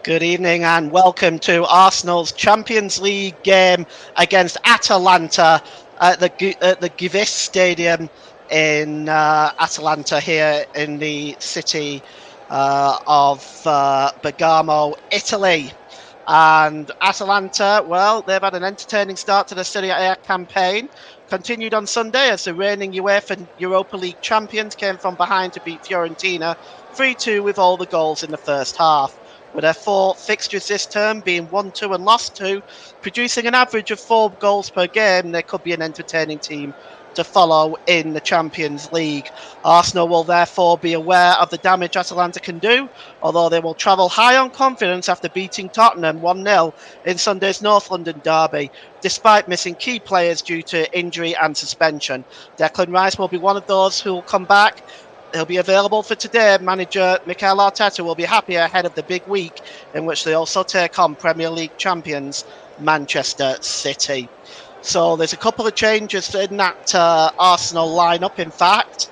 Good evening and welcome to Arsenal's Champions League game against Atalanta at the Gewiss Stadium in Atalanta here in the city of Bergamo, Italy. And Atalanta, well, they've had an entertaining start to the Serie A campaign. Continued on Sunday as the reigning UEFA Europa League champions came from behind to beat Fiorentina 3-2 with all the goals in the first half. With their four fixtures this term being 1-2 and lost 2, producing an average of 4 goals per game, they could be an entertaining team to follow in the Champions League. Arsenal will therefore be aware of the damage Atalanta can do, although they will travel high on confidence after beating Tottenham 1-0 in Sunday's North London derby, despite missing key players due to injury and suspension. Declan Rice will be one of those who will come back. He'll be available for today. Manager Mikel Arteta will be happy ahead of the big week in which they also take on Premier League champions Manchester City. So there's a couple of changes in that Arsenal lineup. In fact,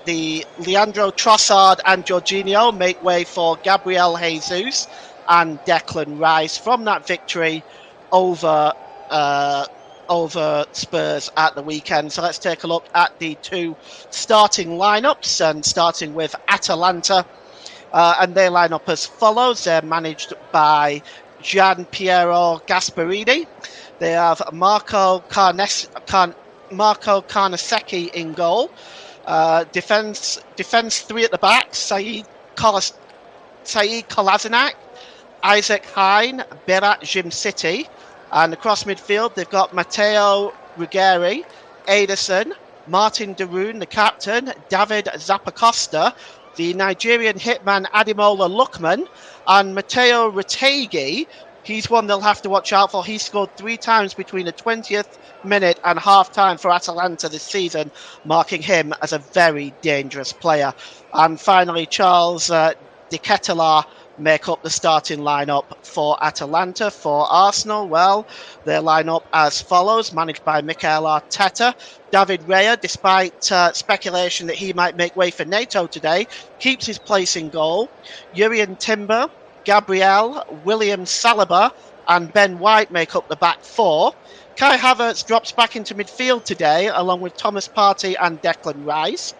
the Leandro Trossard and Jorginho make way for Gabriel Jesus and Declan Rice from that victory over Spurs at the weekend. So let's take a look at the two starting lineups, and starting with Atalanta, and they line up as follows. They're managed by Gian Piero Gasperini. They have Marco Carnesecchi in goal. Defense three at the back: Said Kolasinac, Isaac Hine, Berat Jim-City. And across midfield, they've got Matteo Ruggeri, Ederson, Martin de Roon, the captain, David Zappacosta, the Nigerian hitman Ademola Lookman, and Matteo Retegui. He's one they'll have to watch out for. He scored 3 times between the 20th minute and half-time for Atalanta this season, marking him as a very dangerous player. And finally, Charles De Ketelaere make up the starting lineup for Atalanta. For Arsenal, well, they line up as follows, managed by Mikel Arteta. David Raya, despite speculation that he might make way for NATO today, keeps his place in goal. Jurrien Timber, Gabriel, William Saliba and Ben White make up the back four. Kai Havertz drops back into midfield today, along with Thomas Partey and Declan Rice.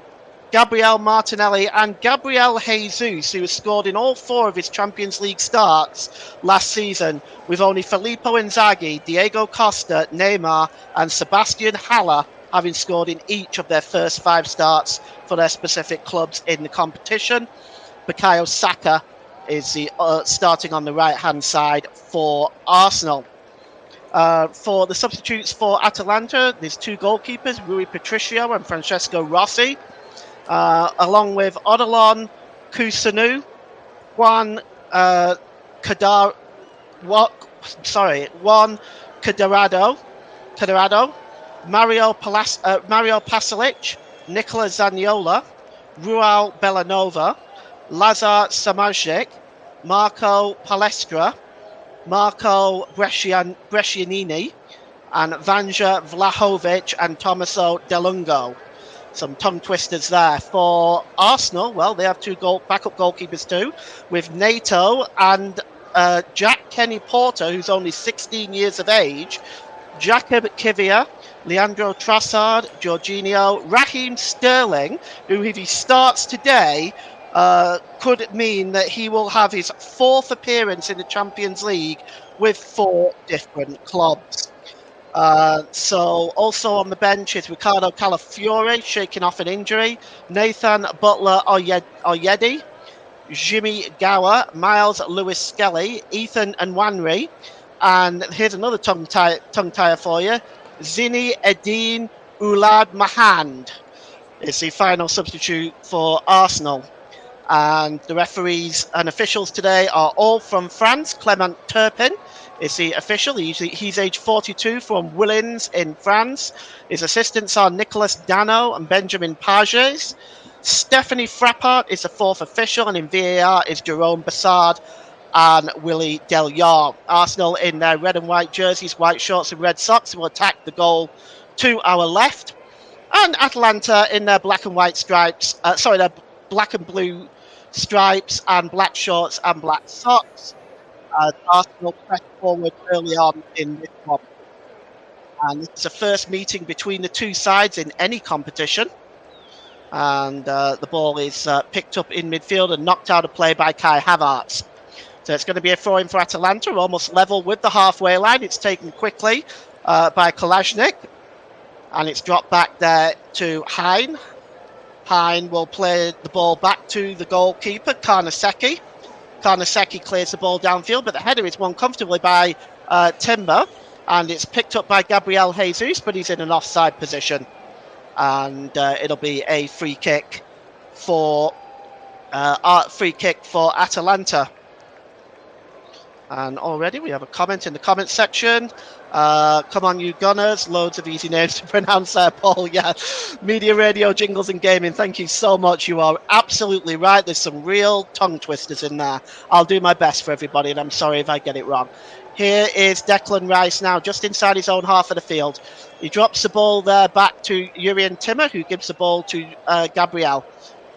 Gabriel Martinelli and Gabriel Jesus, who has scored in all 4 of his Champions League starts last season, with only Filippo Inzaghi, Diego Costa, Neymar and Sebastian Haller having scored in each of their first 5 starts for their specific clubs in the competition. Bukayo Saka is the starting on the right-hand side for Arsenal. For the substitutes for Atalanta, there's 2 goalkeepers, Rui Patricio and Francesco Rossi. Along with Odilon Kusunu, Juan Cuadrado, Mario Pasalic, Nicola Zaniolo, Ruel Bellanova, Lazar Samardzic, Marco Palestra, Marco Brescianini, and Vanja Vlahovic and Tommaso Delungo. Some tongue twisters there. For Arsenal, well, they have 2 backup goalkeepers too, with NATO and Jack Kenny Porter, who's only 16 years of age, Jacob Kivior, Leandro Trossard, Jorginho, Raheem Sterling, who, if he starts today, could mean that he will have his 4th appearance in the Champions League with 4 different clubs. So also on the bench is Ricardo Calafiore, shaking off an injury, Nathan Butler Oyedi, Jimmy Gower, Miles Lewis Skelly, Ethan Nwaneri, and here's another tongue tire for you, Zini Edine Oulad Mahand is the final substitute for Arsenal. And the referees and officials today are all from France. Clement Turpin is the official. He's age 42 from Willins in France. His assistants are Nicolas Dano and Benjamin Pages. Stephanie Frappart is the 4th official, and in VAR is Jerome Bassard and Willie Delyor. Arsenal in their red and white jerseys, white shorts and red socks will attack the goal to our left. And Atalanta in their black and white stripes, their black and blue stripes and black shorts and black socks. Arsenal pressed forward early on in this one. And this is the first meeting between the two sides in any competition. And the ball is picked up in midfield and knocked out of play by Kai Havertz. So it's going to be a throw-in for Atalanta, almost level with the halfway line. It's taken quickly by Kolasinac. And it's dropped back there to Hein. Hein will play the ball back to the goalkeeper, Karnaseki. Karnaseki clears the ball downfield, but the header is won comfortably by Timber. And it's picked up by Gabriel Jesus, but he's in an offside position. And it'll be a free kick for Atalanta. And already we have a comment in the comment section. Come on, you Gunners. Loads of easy names to pronounce there, Paul. Yeah, media, radio, jingles and gaming. Thank you so much. You are absolutely right. There's some real tongue twisters in there. I'll do my best for everybody, and I'm sorry if I get it wrong. Here is Declan Rice now, just inside his own half of the field. He drops the ball there back to Urian Timmer, who gives the ball to Gabriel.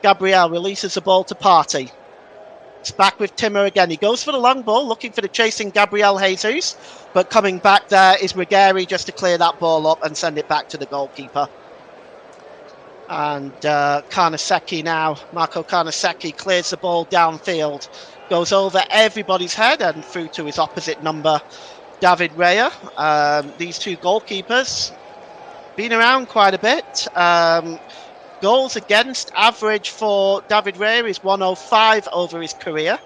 Gabriel releases the ball to Partey. It's back with Timmer again. He goes for the long ball, looking for the chasing Gabriel Jesus. But coming back there is Ruggieri just to clear that ball up and send it back to the goalkeeper. And Karnaseki now, Marco Karnaseki clears the ball downfield. Goes over everybody's head and through to his opposite number, David Raya. These two goalkeepers, been around quite a bit. Goals against average for David Raya is 105 over his career,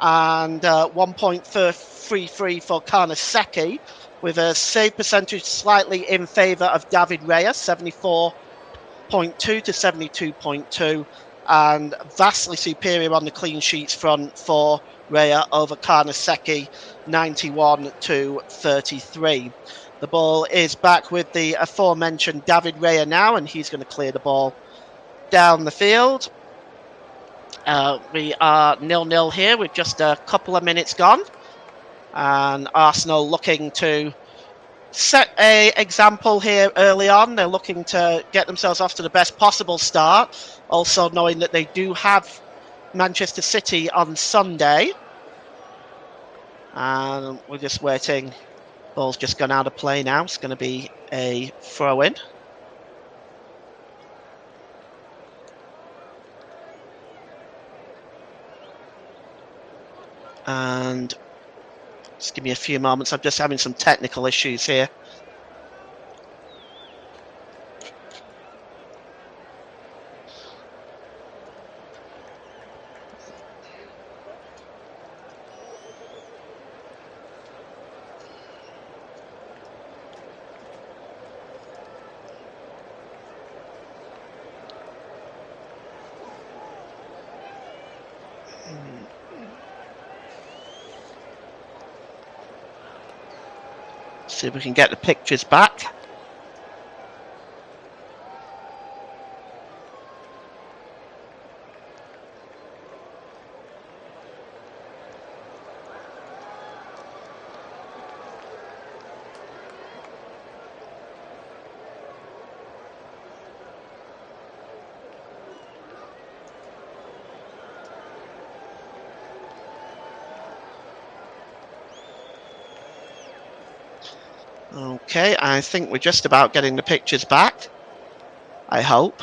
and 1.33 for Karnaseki, with a save percentage slightly in favour of David Raya, 74.2 to 72.2, and vastly superior on the clean sheets front for Raya over Karnaseki, 91 to 33. The ball is back with the aforementioned David Raya now, and he's going to clear the ball down the field. We are 0-0 here with just a couple of minutes gone, and Arsenal looking to set a example here early on. They're looking to get themselves off to the best possible start, also knowing that they do have Manchester City on Sunday. And we're just waiting. Ball's just gone out of play now. It's going to be a throw-in. And just give me a few moments. I'm just having some technical issues here. See if we can get the pictures back. Okay, I think we're just about getting the pictures back. I hope.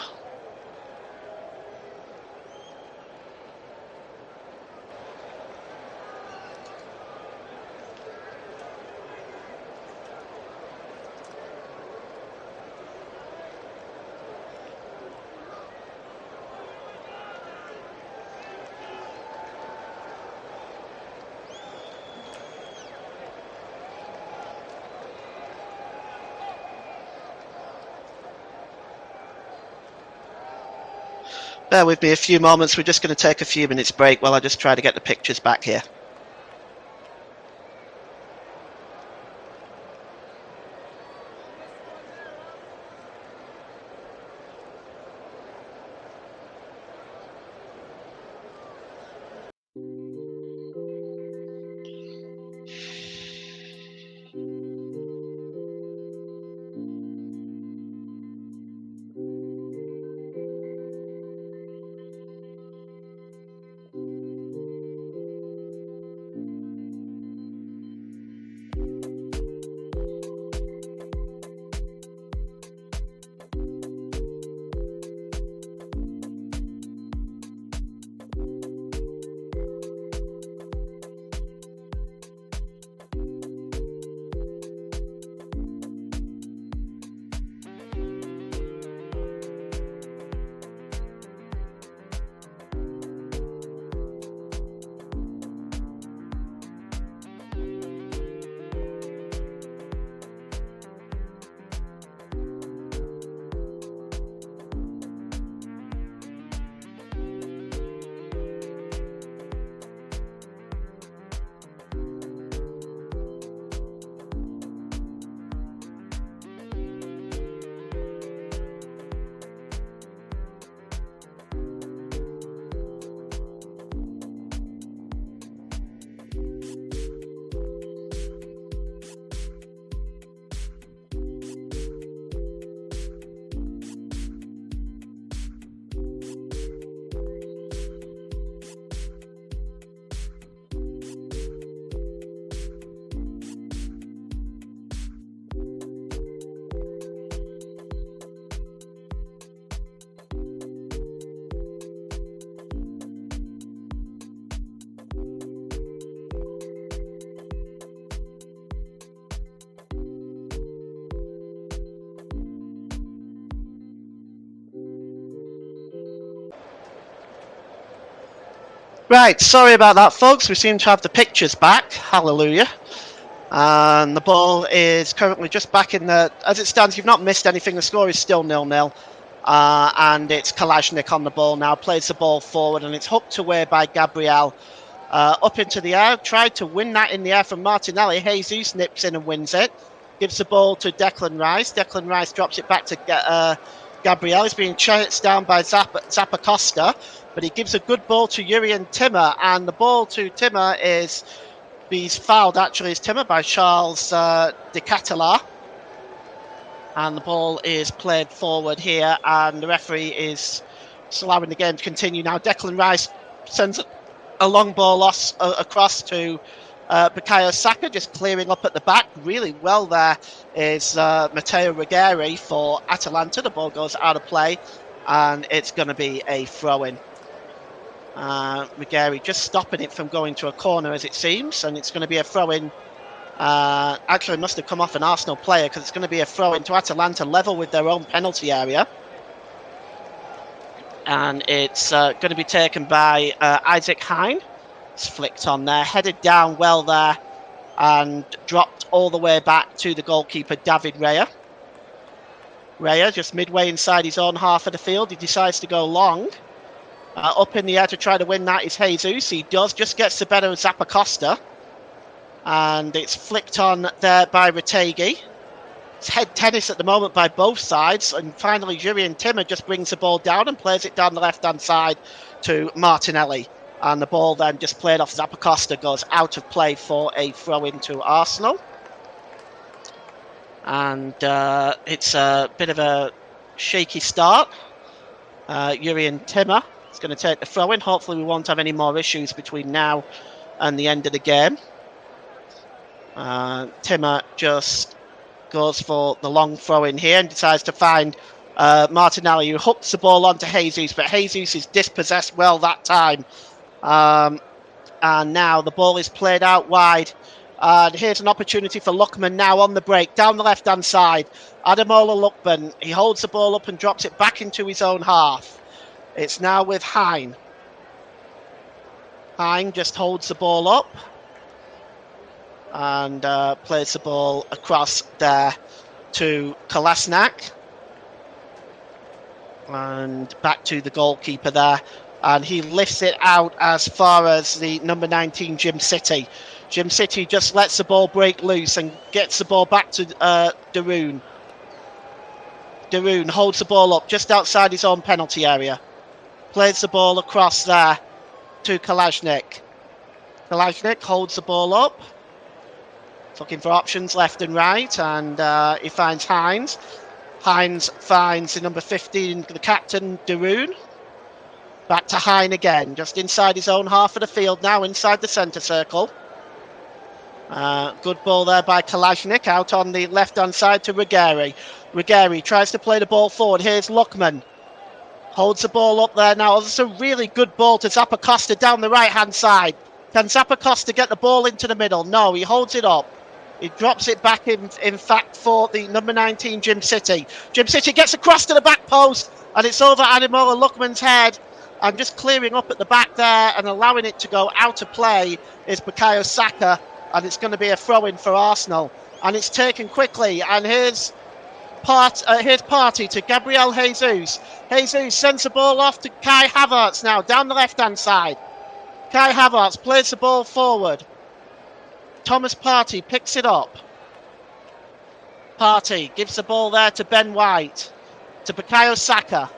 Bear with me a few moments. We're just going to take a few minutes break while I just try to get the pictures back here. Right, sorry about that, folks. We seem to have the pictures back. Hallelujah. And the ball is currently just back in the... As it stands, you've not missed anything. The score is still 0-0. And it's Kalashnik on the ball now. Plays the ball forward, and it's hooked away by Gabriel. Up into the air. Tried to win that in the air from Martinelli. Jesus nips in and wins it. Gives the ball to Declan Rice. Declan Rice drops it back to Gabriel. He's being chased down by Zappacosta. But he gives a good ball to Jurien Timmer, and the ball to Timmer is... He's fouled, actually, is Timmer by Charles de Catala. And the ball is played forward here, and the referee is allowing the game to continue now. Declan Rice sends a long ball across to Bukayo Saka, just clearing up at the back. Really well there is Matteo Ruggeri for Atalanta. The ball goes out of play, and it's going to be a throw-in. Ruggeri just stopping it from going to a corner, as it seems, and it's going to be a throw-in. Actually, it must have come off an Arsenal player, because it's going to be a throw-in to Atalanta, level with their own penalty area. And it's going to be taken by Isaac Hein. It's flicked on there, headed down well there, and dropped all the way back to the goalkeeper, David Raya. Raya, just midway inside his own half of the field, he decides to go long. Up in the air to try to win that is Jesus. He does, just gets the better of Zappacosta. And it's flicked on there by Retegi. It's head tennis at the moment by both sides. And finally, Jurien Timmer just brings the ball down and plays it down the left-hand side to Martinelli. And the ball then just played off Zappacosta, goes out of play for a throw-in to Arsenal. And it's a bit of a shaky start. Jurien Timmer is going to take the throw-in. Hopefully we won't have any more issues between now and the end of the game. Timmer just goes for the long throw-in here and decides to find Martinelli, who hooks the ball onto Jesus, but Jesus is dispossessed well that time. And now the ball is played out wide. And here's an opportunity for Lookman now on the break, down the left-hand side. Ademola Lookman, he holds the ball up and drops it back into his own half. It's now with Hein. Hein just holds the ball up and plays the ball across there to Kolasinac. And back to the goalkeeper there. And he lifts it out as far as the number 19, Jim City. Jim City just lets the ball break loose and gets the ball back to Darun. Darun holds the ball up just outside his own penalty area. Plays the ball across there to Kalashnik. Kalashnik holds the ball up. Looking for options left and right, and he finds Hines. Hines finds the number 15, the captain, Darun. Back to Hein again, just inside his own half of the field now, inside the centre circle. Good ball there by Kalashnik, out on the left-hand side to Ruggeri. Ruggeri tries to play the ball forward. Here's Lookman. Holds the ball up there now. It's a really good ball to Zappacosta down the right-hand side. Can Zappacosta get the ball into the middle? No, he holds it up. He drops it back in fact, for the number 19, Jim City. Jim City gets across to the back post, and it's over Ademola Lookman's head. And just clearing up at the back there and allowing it to go out of play is Bukayo Saka. And it's going to be a throw-in for Arsenal. And it's taken quickly. And here's Partey to Gabriel Jesus. Jesus sends the ball off to Kai Havertz now, down the left-hand side. Kai Havertz plays the ball forward. Thomas Partey picks it up. Partey gives the ball there to Ben White. To Bukayo Saka.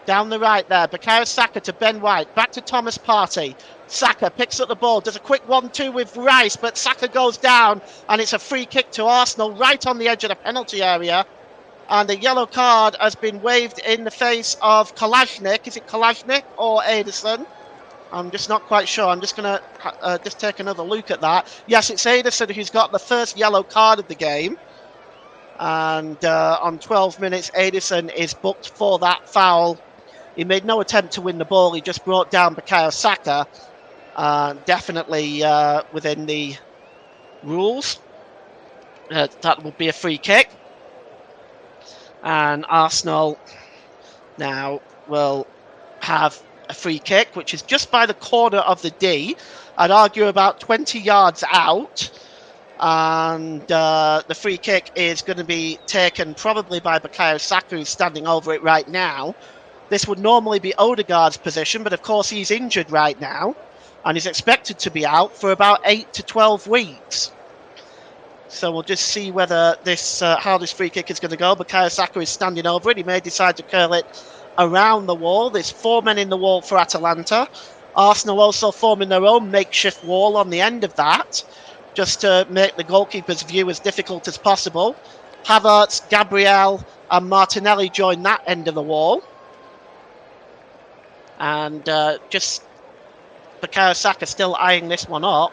Down the right there. Bukayo Saka to Ben White. Back to Thomas Partey. Saka picks up the ball. Does a quick 1-2 with Rice, but Saka goes down. And it's a free kick to Arsenal right on the edge of the penalty area. And a yellow card has been waved in the face of Kalashnik. Is it Kalashnik or Ederson? I'm just not quite sure. I'm just going to just take another look at that. Yes, it's Ederson who's got the first yellow card of the game. And on 12 minutes, Ederson is booked for that foul. He made no attempt to win the ball. He just brought down Bukayo Saka. Definitely within the rules. That would be a free kick. And Arsenal now will have a free kick, which is just by the corner of the D. I'd argue about 20 yards out. And the free kick is going to be taken probably by Bukayo Saka, who's standing over it right now. This would normally be Odegaard's position, but of course he's injured right now and is expected to be out for about 8 to 12 weeks. So we'll just see whether this how this free kick is going to go. Bukayo Saka is standing over it. He may decide to curl it around the wall. There's 4 men in the wall for Atalanta. Arsenal also forming their own makeshift wall on the end of that, just to make the goalkeeper's view as difficult as possible. Havertz, Gabriel and Martinelli join that end of the wall. And just Bukayo Saka still eyeing this one up.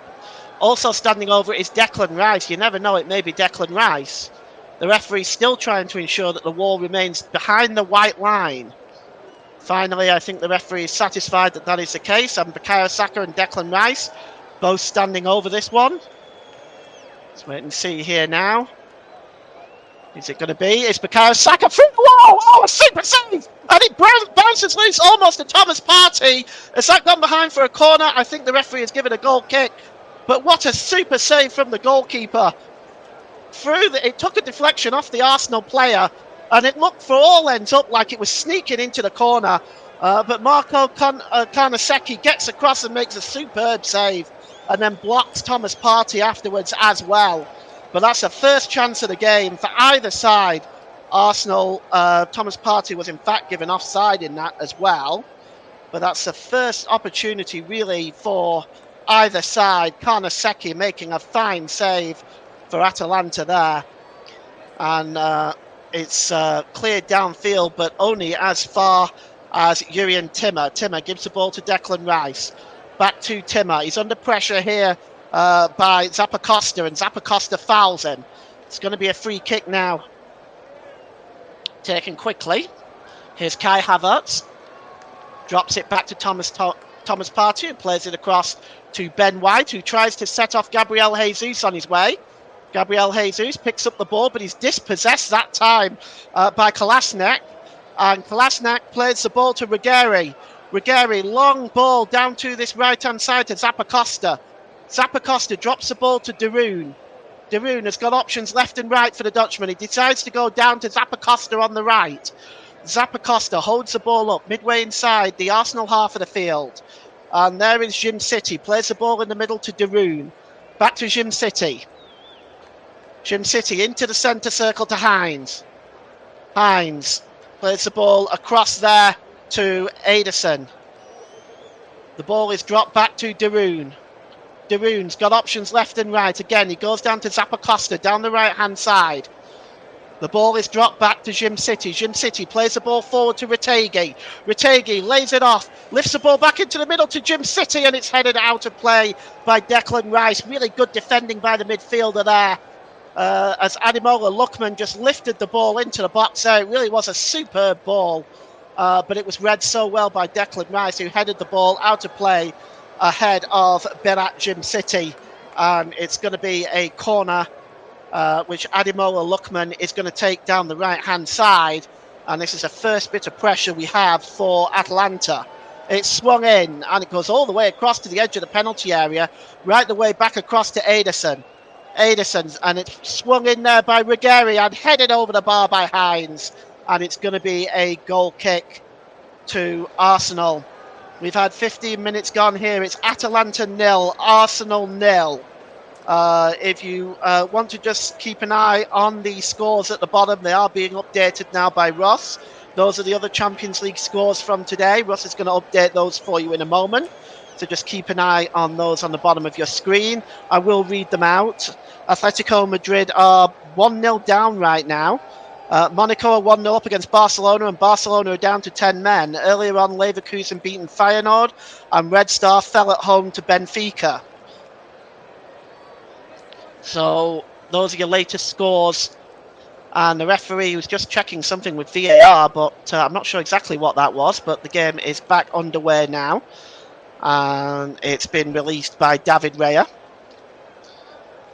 Also standing over it is Declan Rice. You never know, it may be Declan Rice. The referee's still trying to ensure that the wall remains behind the white line. Finally, I think the referee is satisfied that that is the case. And Bukayo Saka and Declan Rice both standing over this one. Let's wait and see here now. Is it going to be? It's Bukayo Saka through the wall. Oh, a super save! And it bounces loose almost to Thomas Partey. Has that gone behind for a corner? I think the referee has given a goal kick. But what a super save from the goalkeeper. It took a deflection off the Arsenal player. And it looked for all ends up like it was sneaking into the corner. But Marco Karnaseki gets across and makes a superb save. And then blocks Thomas Partey afterwards as well. But that's the first chance of the game for either side. Arsenal, Thomas Partey was in fact given offside in that as well. But that's the first opportunity really for either side. Karnaseki making a fine save for Atalanta there. And it's cleared downfield, but only as far as Jurrien Timmer. Timmer gives the ball to Declan Rice. Back to Timmer. He's under pressure here by Zappacosta, and Zappacosta fouls him. It's going to be a free kick now. Taken quickly. Here's Kai Havertz. Drops it back to Thomas Partey, who plays it across to Ben White, who tries to set off Gabriel Jesus on his way. Gabriel Jesus picks up the ball, but he's dispossessed that time by Kolasinac. And Kolasinac plays the ball to Ruggeri. Ruggeri, long ball down to this right-hand side to Zappacosta. Zappacosta drops the ball to De Roon. De Roon has got options left and right for the Dutchman. He decides to go down to Zappacosta on the right. Zappacosta holds the ball up midway inside the Arsenal half of the field. And there is Jim City. Plays the ball in the middle to De Roon. Back to Jim City. Jim City into the centre circle to Hines. Hines plays the ball across there to Ederson. The ball is dropped back to De Roon. De Roon's got options left and right. Again, he goes down to Zappacosta down the right-hand side. The ball is dropped back to Jim City. Jim City plays the ball forward to Retegui. Retegui lays it off, lifts the ball back into the middle to Jim City, and it's headed out of play by Declan Rice. Really good defending by the midfielder there. As Ademola Lookman just lifted the ball into the box there. It really was a superb ball. But it was read so well by Declan Rice, who headed the ball out of play ahead of Berat Jim City. And it's going to be a corner which Ademola Lookman is going to take down the right-hand side. And this is the first bit of pressure we have for Atalanta. It's swung in and it goes all the way across to the edge of the penalty area, right the way back across to Ederson. And it's swung in there by Ruggeri and headed over the bar by Hines. And it's going to be a goal kick to Arsenal. We've had 15 minutes gone here. It's Atalanta 0, Arsenal 0. If you want to just keep an eye on the scores at the bottom, they are being updated now by Ross. Those are the other Champions League scores from today. Ross is going to update those for you in a moment. So just keep an eye on those on the bottom of your screen. I will read them out. Atletico Madrid are 1-0 down right now. Monaco are 1-0 up against Barcelona, and Barcelona are down to 10 men. Earlier on, Leverkusen beaten Feyenoord, and Red Star fell at home to Benfica. So those are your latest scores. And the referee was just checking something with VAR, but I'm not sure exactly what that was. But the game is back underway now. And it's been released by David Raya.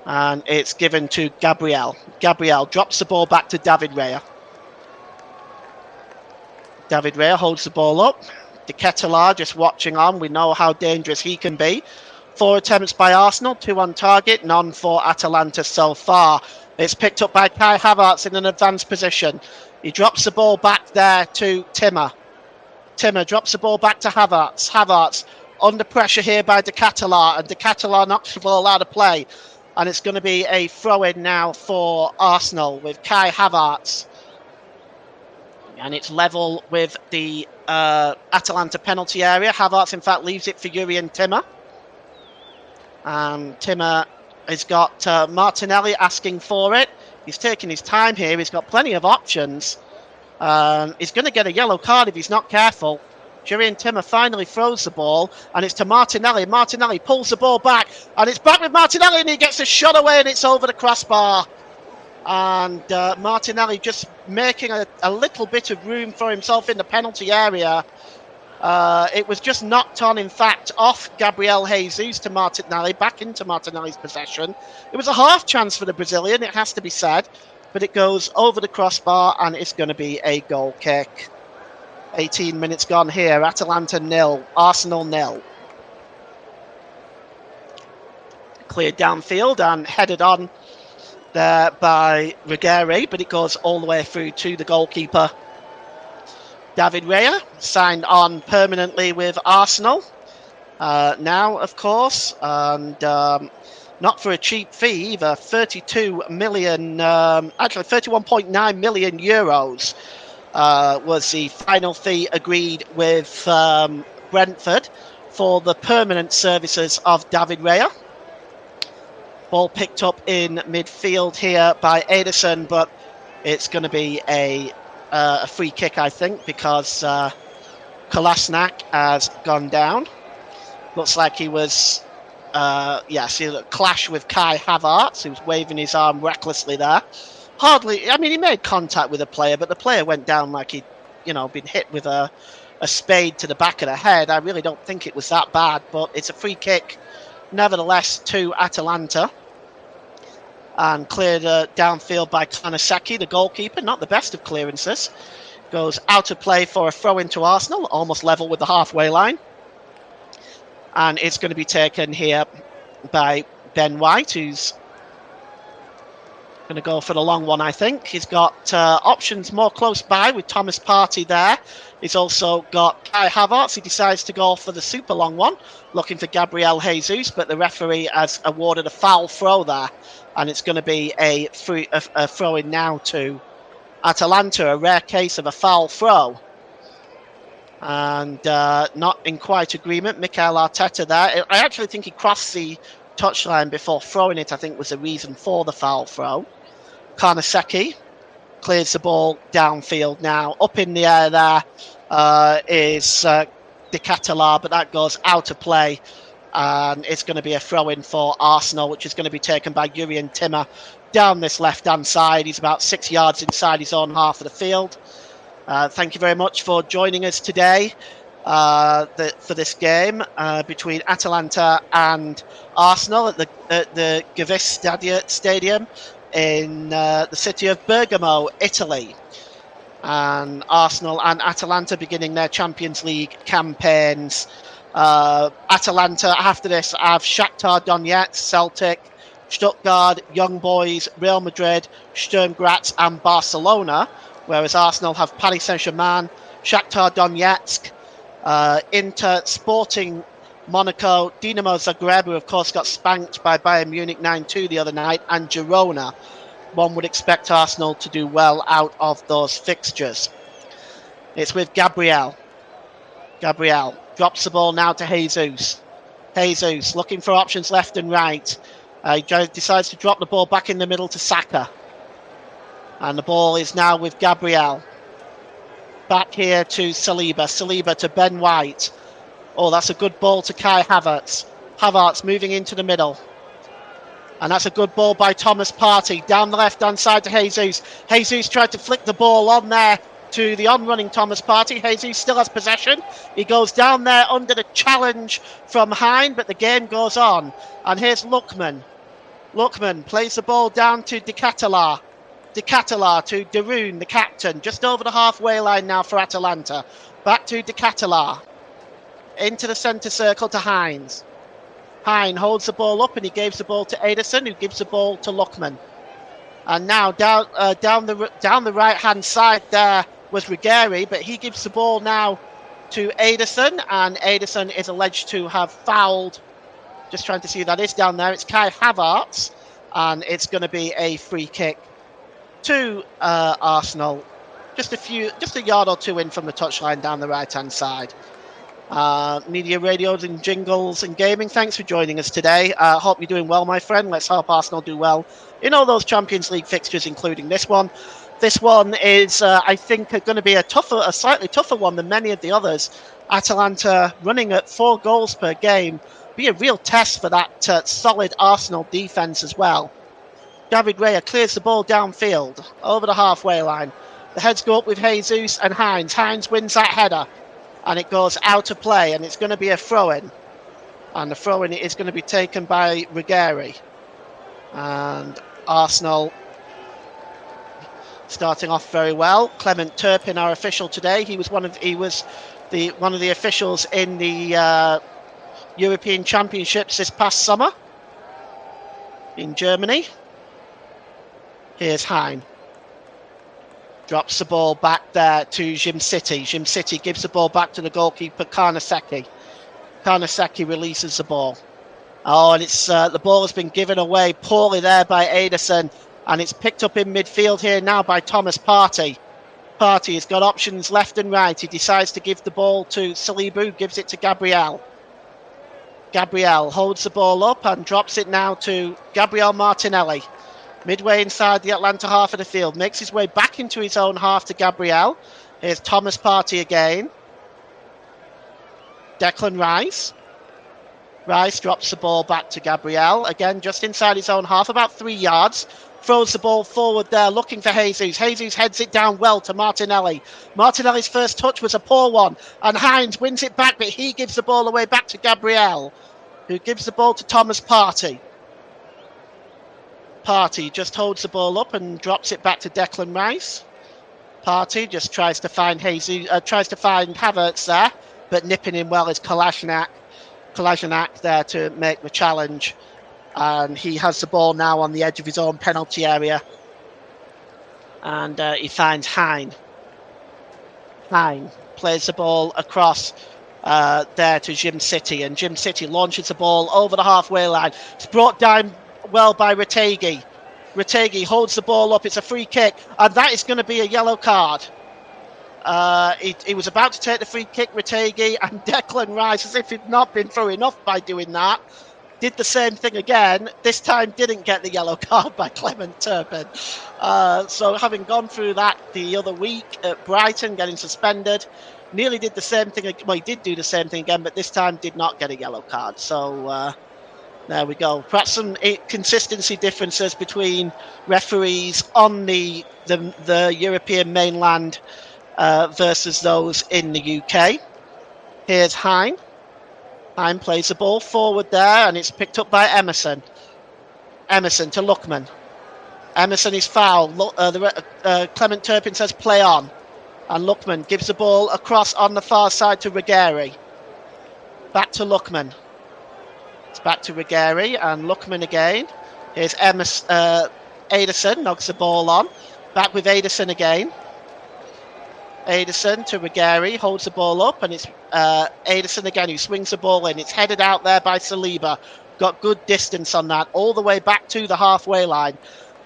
And it's given to Gabriel. Gabriel drops the ball back to David Raya. David Raya holds the ball up. De Ketelaere just watching on. We know how dangerous he can be. 4 attempts by Arsenal, 2 on target, none for Atalanta so far. It's picked up by Kai Havertz in an advanced position. He drops the ball back there to Timmer. Timmer drops the ball back to Havertz. Havertz under pressure here by De Ketelaere, and De Ketelaere knocks the ball out of play. And it's going to be a throw-in now for Arsenal with Kai Havertz. And it's level with the Atalanta penalty area. Havertz, in fact, leaves it for Jurrien Timmer. And Timmer has got Martinelli asking for it. He's taking his time here. He's got plenty of options. He's going to get a yellow card if he's not careful. Jurrien Timmer finally throws the ball, and it's to Martinelli. Martinelli pulls the ball back, and it's back with Martinelli, and he gets a shot away, and it's over the crossbar. And Martinelli just making a little bit of room for himself in the penalty area. It was just knocked on, in fact, off Gabriel Jesus to Martinelli, back into Martinelli's possession. It was a half chance for the Brazilian, it has to be said, but it goes over the crossbar, and it's going to be a goal kick. 18 minutes gone here. Atalanta 0, Arsenal 0. Cleared downfield and headed on there by Regueira, but it goes all the way through to the goalkeeper. David Raya signed on permanently with Arsenal now, of course, and not for a cheap fee either. 32 million, actually 31.9 million euros was the final fee agreed with Brentford for the permanent services of David Raya. Ball picked up in midfield here by Ederson, but it's going to be a free kick, I think, because Kolasinac has gone down. Looks like he was, see a clash with Kai Havertz, who was waving his arm recklessly there. Hardly, I mean, he made contact with a player, but the player went down like he'd, been hit with a spade to the back of the head. I really don't think it was that bad, but it's a free kick, nevertheless, to Atalanta. And cleared downfield by Kanasaki, the goalkeeper. Not the best of clearances. Goes out of play for a throw into Arsenal, almost level with the halfway line. And it's going to be taken here by Ben White, who's going to go for the long one, I think. He's got options more close by with Thomas Partey there. He's also got Kai Havertz. He decides to go for the super long one, looking for Gabriel Jesus, but the referee has awarded a foul throw there. And it's going to be a throw-in now to Atalanta, a rare case of a foul throw. And not in quite agreement. Mikel Arteta there. I actually think he crossed the touchline before throwing it, I think was the reason for the foul throw. Kanasaki clears the ball downfield now. Up in the air there is De Ketelaere, but that goes out of play. And it's going to be a throw-in for Arsenal, which is going to be taken by Jurrien Timmer down this left-hand side. He's about 6 yards inside his own half of the field. Thank you very much for joining us today for this game between Atalanta and Arsenal at the Gewiss Stadium in the city of Bergamo, Italy. And Arsenal and Atalanta beginning their Champions League campaigns. Atalanta after this have Shakhtar Donetsk, Celtic, Stuttgart, Young Boys, Real Madrid, Sturm Graz and Barcelona, whereas Arsenal have Paris Saint-Germain, Shakhtar Donetsk, Inter, Sporting Monaco, Dinamo Zagreb, who of course got spanked by Bayern Munich 9-2 the other night, and Girona. One would expect Arsenal to do well out of those fixtures. It's with Gabriel. Gabriel drops the ball now to Jesus. Jesus looking for options left and right. He decides to drop the ball back in the middle to Saka. And the ball is now with Gabriel. Back here to Saliba. Saliba to Ben White. Oh, that's a good ball to Kai Havertz. Havertz moving into the middle. And that's a good ball by Thomas Partey. Down the left-hand side to Jesus. Jesus tried to flick the ball on there to the on-running Thomas Partey. Jesus still has possession. He goes down there under the challenge from Hein, but the game goes on. And here's Lookman. Lookman plays the ball down to De Ketelaere. De Ketelaere to Darun, the captain, just over the halfway line now for Atalanta. Back to De Ketelaere. into the centre circle to Hines. Hines holds the ball up and he gives the ball to Ederson, who gives the ball to Lookman. And now down the right-hand side there was Ruggieri, but he gives the ball now to Ederson, and Ederson is alleged to have fouled. Just trying to see who that is down there. It's Kai Havertz, and it's going to be a free kick to Arsenal. Just a yard or two in from the touchline down the right-hand side. Media, radios and jingles and gaming, thanks for joining us today. Hope you're doing well, my friend. Let's hope Arsenal do well in all those Champions League fixtures, including this one. This one is, I think, going to be a slightly tougher one than many of the others. Atalanta running at 4 goals per game. Be a real test for that solid Arsenal defence as well. David Raya clears the ball downfield over the halfway line. The heads go up with Jesus and Hines. Hines wins that header, and it goes out of play, and it's going to be a throw-in. And the throw-in is going to be taken by Ruggieri. And Arsenal starting off very well. Clement Turpin, our official today. He was one of the officials in the European Championships this past summer in Germany. Here's Hein. Drops the ball back there to Jim-City. Jim-City gives the ball back to the goalkeeper, Karnaseki. Karnaseki releases the ball. Oh, and it's the ball has been given away poorly there by Ederson, and it's picked up in midfield here now by Thomas Partey. Partey has got options left and right. He decides to give the ball to Saliba, gives it to Gabriel. Gabriel holds the ball up and drops it now to Gabriel Martinelli. Midway inside the Atalanta half of the field, makes his way back into his own half to Gabriel. Here's Thomas Partey again. Declan Rice. Rice drops the ball back to Gabriel. Again, just inside his own half, about 3 yards. Throws the ball forward there, looking for Jesus. Jesus heads it down well to Martinelli. Martinelli's first touch was a poor one, and Hines wins it back, but he gives the ball away back to Gabriel, who gives the ball to Thomas Partey. Partey just holds the ball up and drops it back to Declan Rice. Partey just tries to find Havertz there, but nipping him well is Kolasinac. Kolasinac there to make the challenge, and he has the ball now on the edge of his own penalty area, and he finds Hein. Hein plays the ball across there to Jim-City, and Jim-City launches the ball over the halfway line. It's brought down well by Retegi. Retegi holds the ball up. It's a free kick, and that is going to be a yellow card. He was about to take the free kick, Retegi, and Declan Rice, as if he'd not been through enough by doing that, did the same thing again. This time didn't get the yellow card by Clement Turpin. So having gone through that the other week at Brighton, getting suspended, nearly did the same thing. Well, he did do the same thing again, but this time did not get a yellow card. So there we go. Perhaps some consistency differences between referees on the European mainland versus those in the UK. Here's Hein. Hein plays the ball forward there, and it's picked up by Emerson. Emerson to Lookman. Emerson is fouled. Clement Turpin says play on. And Lookman gives the ball across on the far side to Ruggieri. Back to Lookman. It's back to Ruggieri and Lookman again. Here's Ederson, knocks the ball on. Back with Ederson again. Ederson to Ruggieri, holds the ball up, and it's Ederson again who swings the ball in. It's headed out there by Saliba. Got good distance on that, all the way back to the halfway line.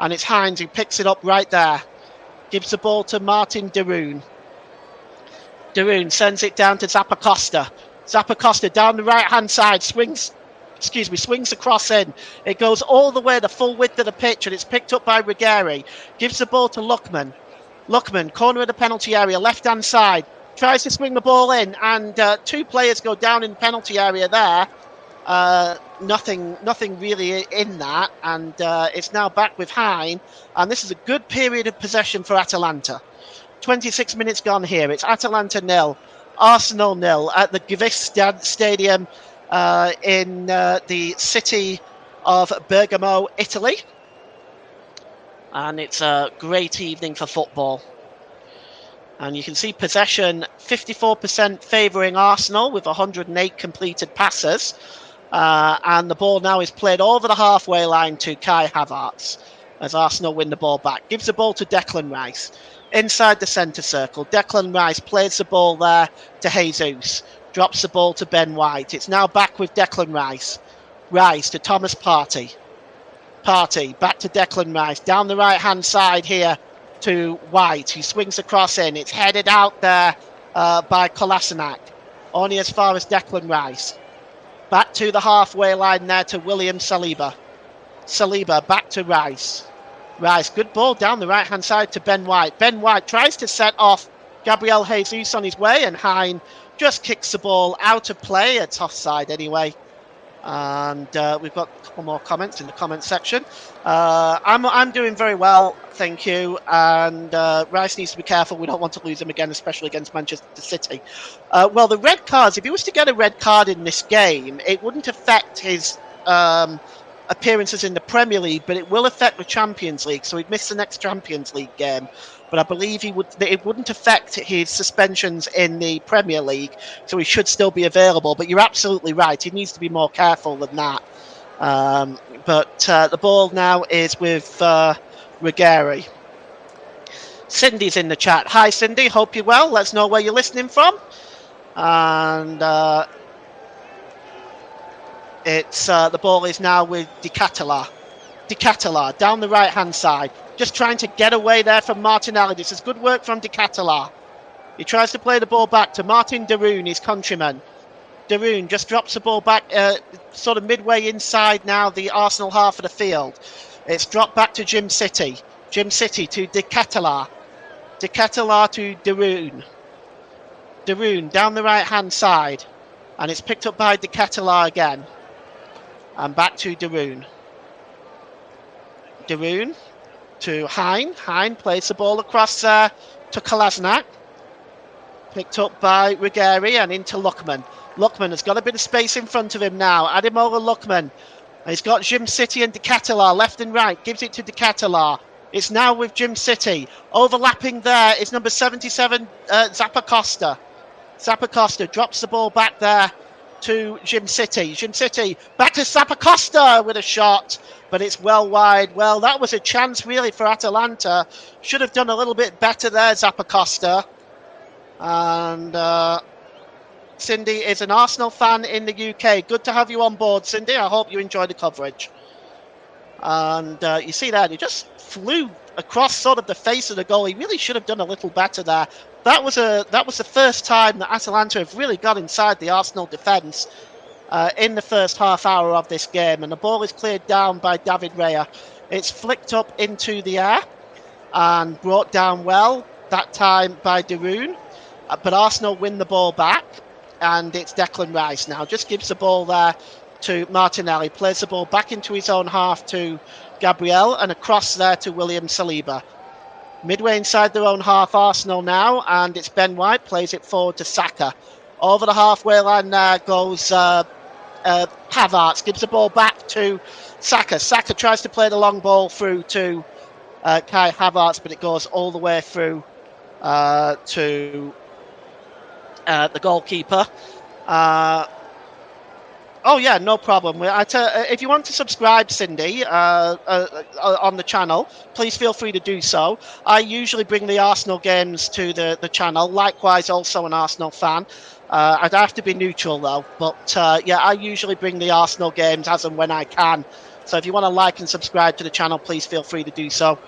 And it's Hines who picks it up right there. Gives the ball to Martin Deroon. Deroon sends it down to Zappacosta. Zappacosta down the right-hand side, swings the cross in. It goes all the way the full width of the pitch, and it's picked up by Ruggieri. Gives the ball to Lookman. Lookman, corner of the penalty area, left-hand side. Tries to swing the ball in, and 2 players go down in the penalty area there. Nothing really in that, and it's now back with Hein. And this is a good period of possession for Atalanta. 26 minutes gone here. It's Atalanta 0, Arsenal 0 at the Gewiss Stadium in the city of Bergamo, Italy. And it's a great evening for football. And you can see possession 54% favouring Arsenal with 108 completed passes. And the ball now is played over the halfway line to Kai Havertz as Arsenal win the ball back. Gives the ball to Declan Rice inside the centre circle. Declan Rice plays the ball there to Jesus. Drops the ball to Ben White. It's now back with Declan Rice. Rice to Thomas Partey. Partey back to Declan Rice. Down the right-hand side here to White, who swings across in. It's headed out there by Kolasinac. Only as far as Declan Rice. Back to the halfway line there to William Saliba. Saliba back to Rice. Rice, good ball down the right-hand side to Ben White. Ben White tries to set off Gabriel Jesus on his way, and Hein just kicks the ball out of play. It's offside anyway. And we've got a couple more comments in the comment section. I'm doing very well, thank you. And Rice needs to be careful. We don't want to lose him again, especially against Manchester City. Well, the red cards, if he was to get a red card in this game, it wouldn't affect his appearances in the Premier League, but it will affect the Champions League. So he'd miss the next Champions League game. But I believe it wouldn't affect his suspensions in the Premier League, so he should still be available. But you're absolutely right; he needs to be more careful than that. But the ball now is with Ruggieri. Cindy's in the chat. Hi, Cindy. Hope you're well. Let's know where you're listening from. And it's the ball is now with De Ketelaere. De Ketelaere down the right-hand side. Just trying to get away there from Martinelli. This is good work from De Ketelaere. He tries to play the ball back to Martin de Roon, his countryman. de Roon just drops the ball back sort of midway inside now the Arsenal half of the field. It's dropped back to Jim City. Jim City to De Ketelaere. De Ketelaere to de Roon. De Roon down the right-hand side. And it's picked up by De Ketelaere again. And back to de Roon. De Roon to Hein. Hein plays the ball across to Kolasinac. Picked up by Ruggieri and into Lookman. Lookman has got a bit of space in front of him now. Ademola Lookman. He's got Jim City and De Ketelaere left and right. Gives it to De Ketelaere. It's now with Jim City. Overlapping there is number 77, Zappacosta. Zappacosta drops the ball back there to Jim City. Jim City back to Zappacosta with a shot, but it's well wide. Well, that was a chance really for Atalanta. Should have done a little bit better there, Zappacosta. And Cindy is an Arsenal fan in the UK. Good to have you on board, Cindy. I hope you enjoy the coverage. And you see that he just flew across sort of the face of the goal. He really should have done a little better there. That was the first time that Atalanta have really got inside the Arsenal defence in the first half hour of this game. And the ball is cleared down by David Raya. It's flicked up into the air and brought down well, that time by de Roon. But Arsenal win the ball back. And it's Declan Rice now. Just gives the ball there to Martinelli. Plays the ball back into his own half to Gabriel. And across there to William Saliba. Midway inside their own half, Arsenal now, and it's Ben White, plays it forward to Saka. Over the halfway line there goes Havertz, gives the ball back to Saka. Saka tries to play the long ball through to Kai Havertz, but it goes all the way through to the goalkeeper. Oh, yeah, no problem. If you want to subscribe, Cindy, on the channel, please feel free to do so. I usually bring the Arsenal games to the channel. Likewise, also an Arsenal fan. I'd have to be neutral, though. But, yeah, I usually bring the Arsenal games as and when I can. So if you want to like and subscribe to the channel, please feel free to do so.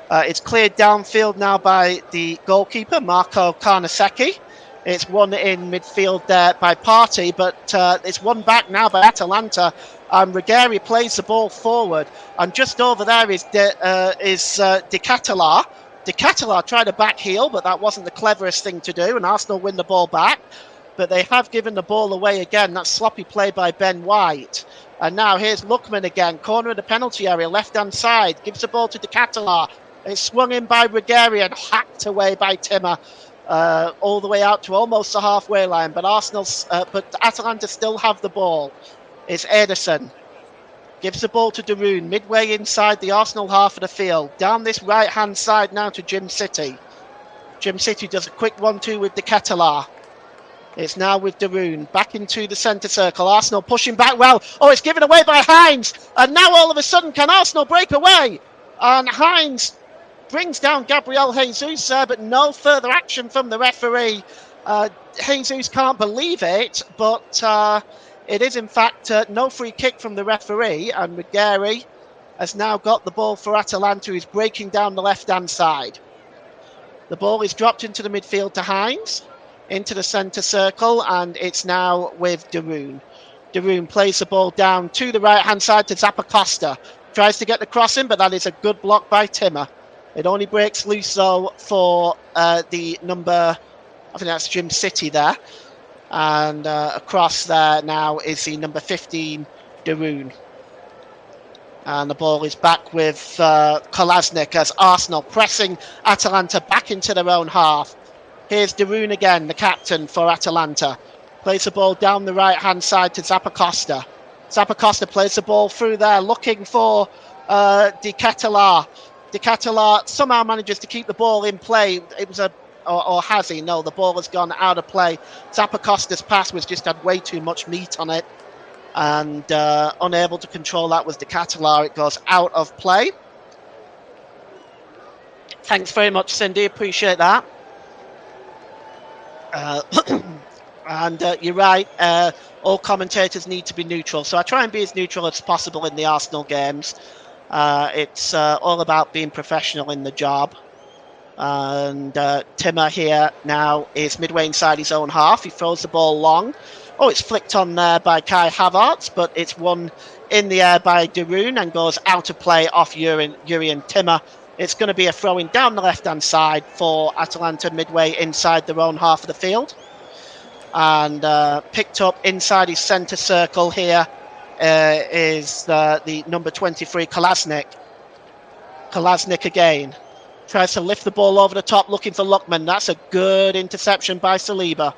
It's cleared downfield now by the goalkeeper, Marco Carnesecchi. It's won in midfield there by Partey, but it's won back now by Atalanta. Ruggieri plays the ball forward, and just over there is De Ketelaere. De Ketelaere tried a back heel, but that wasn't the cleverest thing to do, and Arsenal win the ball back. But they have given the ball away again. That's sloppy play by Ben White. And now here's Lookman again, corner of the penalty area, left-hand side, gives the ball to De Ketelaere. It's swung in by Ruggieri and hacked away by Timmer. All the way out to almost the halfway line, but but Atalanta still have the ball. It's Ederson. Gives the ball to de Roon, midway inside the Arsenal half of the field. Down this right-hand side now to Jim City. Gym City does a quick 1-2 with De Ketelaere. It's now with De Roon, back into the centre circle. Arsenal pushing back well. Oh, it's given away by Hines. And now all of a sudden, can Arsenal break away? And Hines brings down Gabriel Jesus there, but no further action from the referee. Jesus can't believe it, but it is in fact no free kick from the referee. And Ruggieri has now got the ball for Atalanta, who's breaking down the left-hand side. The ball is dropped into the midfield to Hines, into the centre circle, and it's now with De Roon. De Roon plays the ball down to the right-hand side to Zappacosta. Tries to get the cross in, but that is a good block by Timmer. It only breaks loose, though, for the number, I think that's Gym City there. And across there now is the number 15, De Roon. And the ball is back with Kolasinac as Arsenal pressing Atalanta back into their own half. Here's De Roon again, the captain for Atalanta. Plays the ball down the right-hand side to Zappacosta. Zappacosta plays the ball through there, looking for De Ketelaere. De Ketelaere somehow manages to keep the ball in play. It was or has he? No, the ball has gone out of play. Zappacosta's pass just had way too much meat on it. And unable to control that was De Ketelaere. It goes out of play. Thanks very much, Cindy. Appreciate that. And you're right. All commentators need to be neutral. So I try and be as neutral as possible in the Arsenal games. It's all about being professional in the job. And Timmer here now is midway inside his own half. He throws the ball long. Oh, it's flicked on there by Kai Havertz, but it's won in the air by De Roon and goes out of play off Jurrien Timmer. It's going to be a throw-in down the left-hand side for Atalanta midway inside their own half of the field. And picked up inside his centre circle here is the number 23, Kolasinac. Kolasinac again. Tries to lift the ball over the top, looking for Lookman. That's a good interception by Saliba.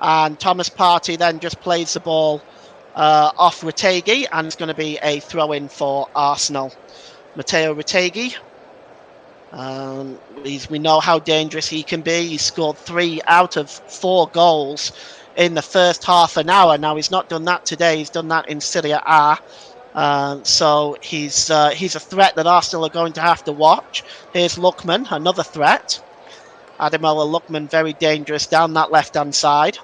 And Thomas Partey then just plays the ball off Retegui, and it's going to be a throw-in for Arsenal. Matteo Retegui. We know how dangerous he can be. He scored 3 out of 4 goals in the first half an hour. Now, he's not done that today. He's done that in Serie A. So he's a threat that Arsenal are going to have to watch. Here's Lookman, another threat. Ademola Lookman, very dangerous down that left-hand side.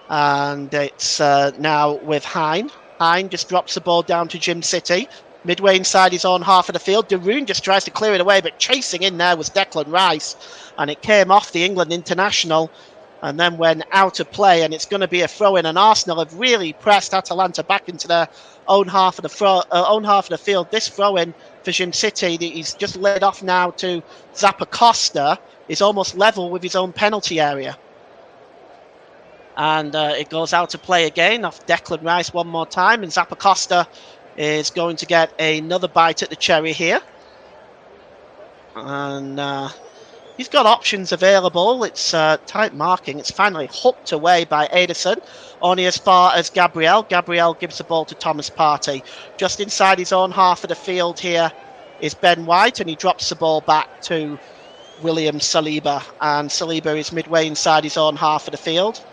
And it's now with Hein. Hein just drops the ball down to Gym City. Midway inside his own half of the field. De Roon just tries to clear it away, but chasing in there was Declan Rice. And it came off the England international and then went out of play. And it's going to be a throw-in. And Arsenal have really pressed Atalanta back into their own half of the field. This throw-in for Gym City, he's just laid off now to Zappacosta, is almost level with his own penalty area. And it goes out to play again off Declan Rice one more time. And Zappacosta is going to get another bite at the cherry here. And he's got options available. It's tight marking. It's finally hooked away by Ederson. Only as far as Gabriel. Gabriel gives the ball to Thomas Partey. Just inside his own half of the field here is Ben White. And he drops the ball back to William Saliba. And Saliba is midway inside his own half of the field.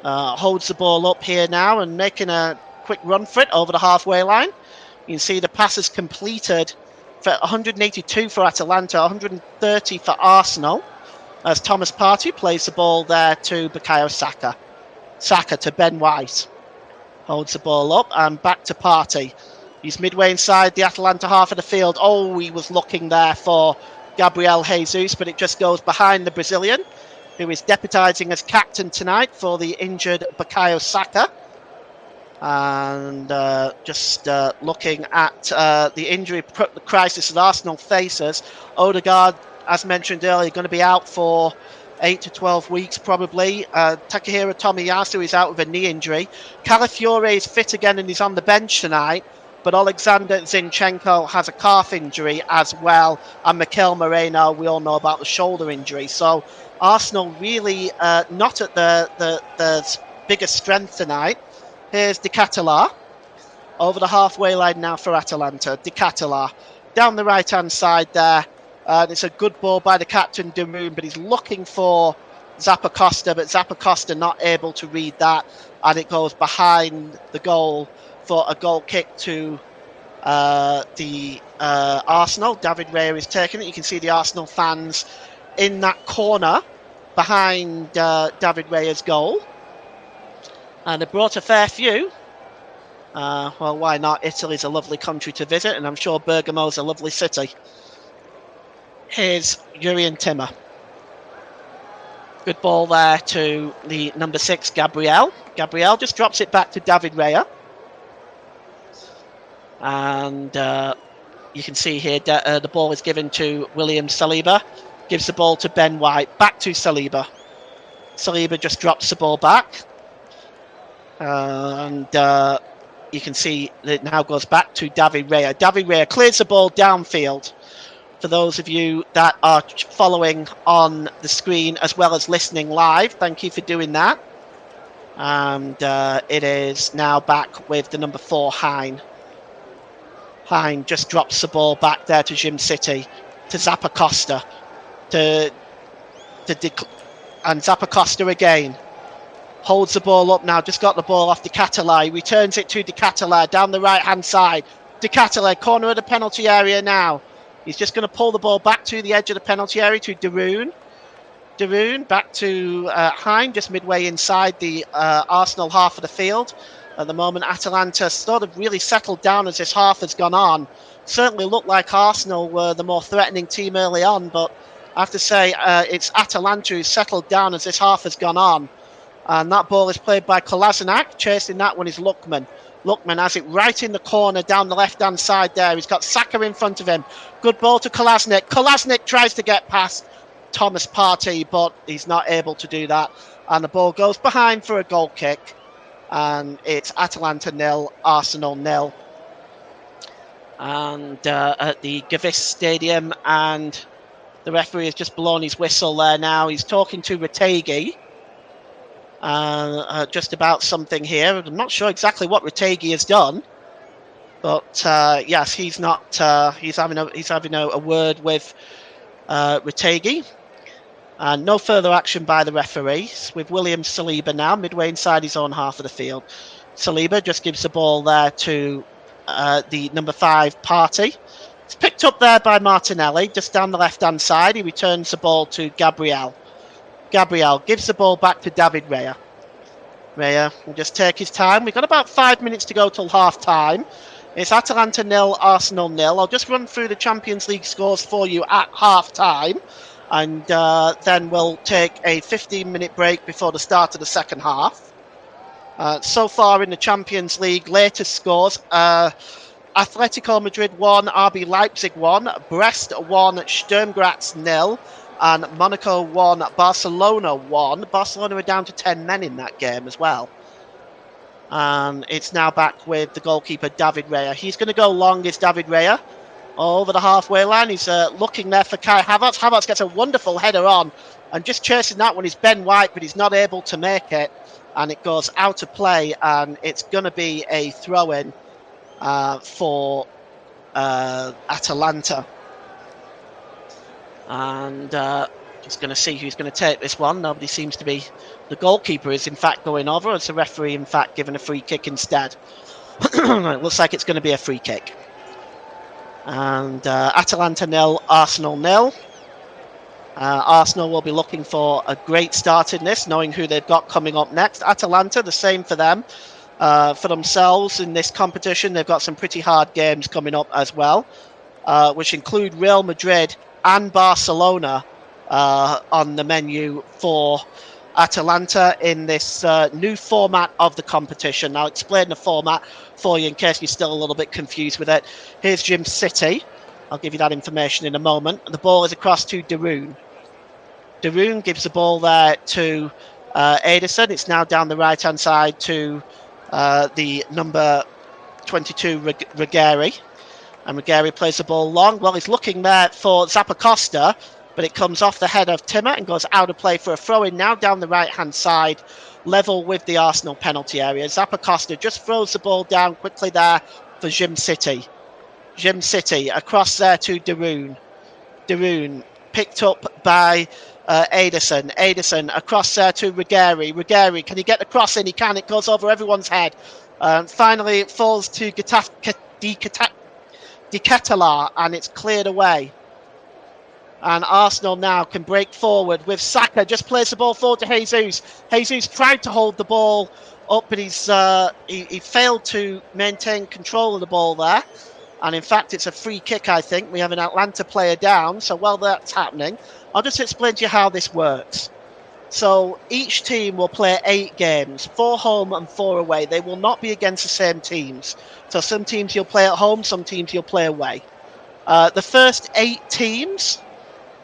Holds the ball up here now and making a quick run for it over the halfway line. You can see the passes completed for 182 for Atalanta, 130 for Arsenal, as Thomas Partey plays the ball there to Bukayo Saka. Saka to Ben White. Holds the ball up and back to Partey. He's midway inside the Atalanta half of the field. Oh, he was looking there for Gabriel Jesus, but it just goes behind the Brazilian, who is deputising as captain tonight for the injured Bukayo Saka. And just looking at the injury crisis that Arsenal faces, Odegaard, as mentioned earlier, going to be out for 8 to 12 weeks probably. Takahiro Tomiyasu is out with a knee injury. Calafiore is fit again and he's on the bench tonight. But Alexander Zinchenko has a calf injury as well. And Mikel Moreno, we all know about the shoulder injury. So Arsenal really not at the biggest strength tonight. Here's De Ketelaere over the halfway line now for Atalanta. De Ketelaere down the right-hand side there And it's a good ball by the captain, Damoon, but he's looking for Zappacosta, but Zappacosta not able to read that, and it goes behind the goal for a goal kick to the Arsenal. David Raya is taking it. You can see the Arsenal fans in that corner behind David Raya's goal. And they brought a fair few. Well, why not? Italy's a lovely country to visit, and I'm sure Bergamo's a lovely city. Here's Jurrien Timmer. Good ball there to the number 6, Gabriel. Gabriel just drops it back to David Raya. And you can see here the ball is given to William Saliba. Gives the ball to Ben White. Back to Saliba. Saliba just drops the ball back. And you can see that it now goes back to David Raya. David Raya clears the ball downfield. For those of you that are following on the screen as well as listening live, thank you for doing that. And it is now back with the number 4, Hein. Hein just drops the ball back there to Jim City, to Zappacosta, and Zappacosta again. Holds the ball up now, just got the ball off De Ketelaere, returns it to De Ketelaere down the right-hand side. De Ketelaere, corner of the penalty area now. He's just going to pull the ball back to the edge of the penalty area to Daroon. Daroon back to Hein, just midway inside the Arsenal half of the field. At the moment, Atalanta sort of really settled down as this half has gone on. Certainly looked like Arsenal were the more threatening team early on, but I have to say it's Atalanta who's settled down as this half has gone on. And that ball is played by Kolasinac. Chasing that one is Lookman. Lookman has it right in the corner down the left-hand side there. He's got Saka in front of him. Good ball to Kolasinac. Kolasinac tries to get past Thomas Partey, but he's not able to do that. And the ball goes behind for a goal kick. And it's Atalanta 0, Arsenal 0. And at the Gewiss Stadium, and the referee has just blown his whistle there now. He's talking to Retegui. Just about something here. I'm not sure exactly what Retegui has done, but yes, he's not. He's having a word with Retegui, and no further action by the referees. With William Saliba now midway inside his own half of the field. Saliba just gives the ball there to the number 5 Partey. It's picked up there by Martinelli, just down the left-hand side. He returns the ball to Gabriel. Gabriel gives the ball back to David Raya. Raya will just take his time. We've got about 5 minutes to go till half-time. It's Atalanta 0, Arsenal 0. I'll just run through the Champions League scores for you at half-time. And then we'll take a 15-minute break before the start of the second half. So far in the Champions League, latest scores. Atletico Madrid 1, RB Leipzig 1, Brest 1, Sturm Graz 0. And Monaco 1, Barcelona 1. Barcelona are down to 10 men in that game as well. And it's now back with the goalkeeper, David Raya. He's going to go long, is David Raya. Over the halfway line, he's looking there for Kai Havertz. Havertz gets a wonderful header on. And just chasing that one is Ben White, but he's not able to make it. And it goes out of play, and it's going to be a throw-in for Atalanta. And just going to see who's going to take this one. Nobody seems to be. The goalkeeper is in fact going over. It's the referee in fact given a free kick instead. It looks like it's going to be a free kick. And Atalanta 0, Arsenal 0. Arsenal will be looking for a great start in this, knowing who they've got coming up next. Atalanta, the same for them. For themselves in this competition, they've got some pretty hard games coming up as well, which include Real Madrid and Barcelona on the menu for Atalanta in this new format of the competition. I'll explain the format for you in case you're still a little bit confused with it. Here's Jim City. I'll give you that information in a moment. The ball is across to Daroon. Daroon gives the ball there to Ederson. It's now down the right-hand side to the number 22, Ruggieri. And Ruggieri plays the ball long. Well, he's looking there for Zappacosta, but it comes off the head of Timmer and goes out of play for a throw-in now down the right-hand side, level with the Arsenal penalty area. Zappacosta just throws the ball down quickly there for Jim City. Jim City across there to Daroon. De Roon, picked up by Ederson. Ederson across there to Ruggieri. Ruggieri, can he get the cross in? He can. It goes over everyone's head. Finally, it falls to Di Ketelaere, and it's cleared away. And Arsenal now can break forward with Saka. Just plays the ball forward to Jesus. Jesus tried to hold the ball up, but he failed to maintain control of the ball there. And in fact, it's a free kick, I think. We have an Atalanta player down. So while that's happening, I'll just explain to you how this works. So each team will play 8 games, 4 home and 4 away. They will not be against the same teams. So some teams you'll play at home, some teams you'll play away. The first 8 teams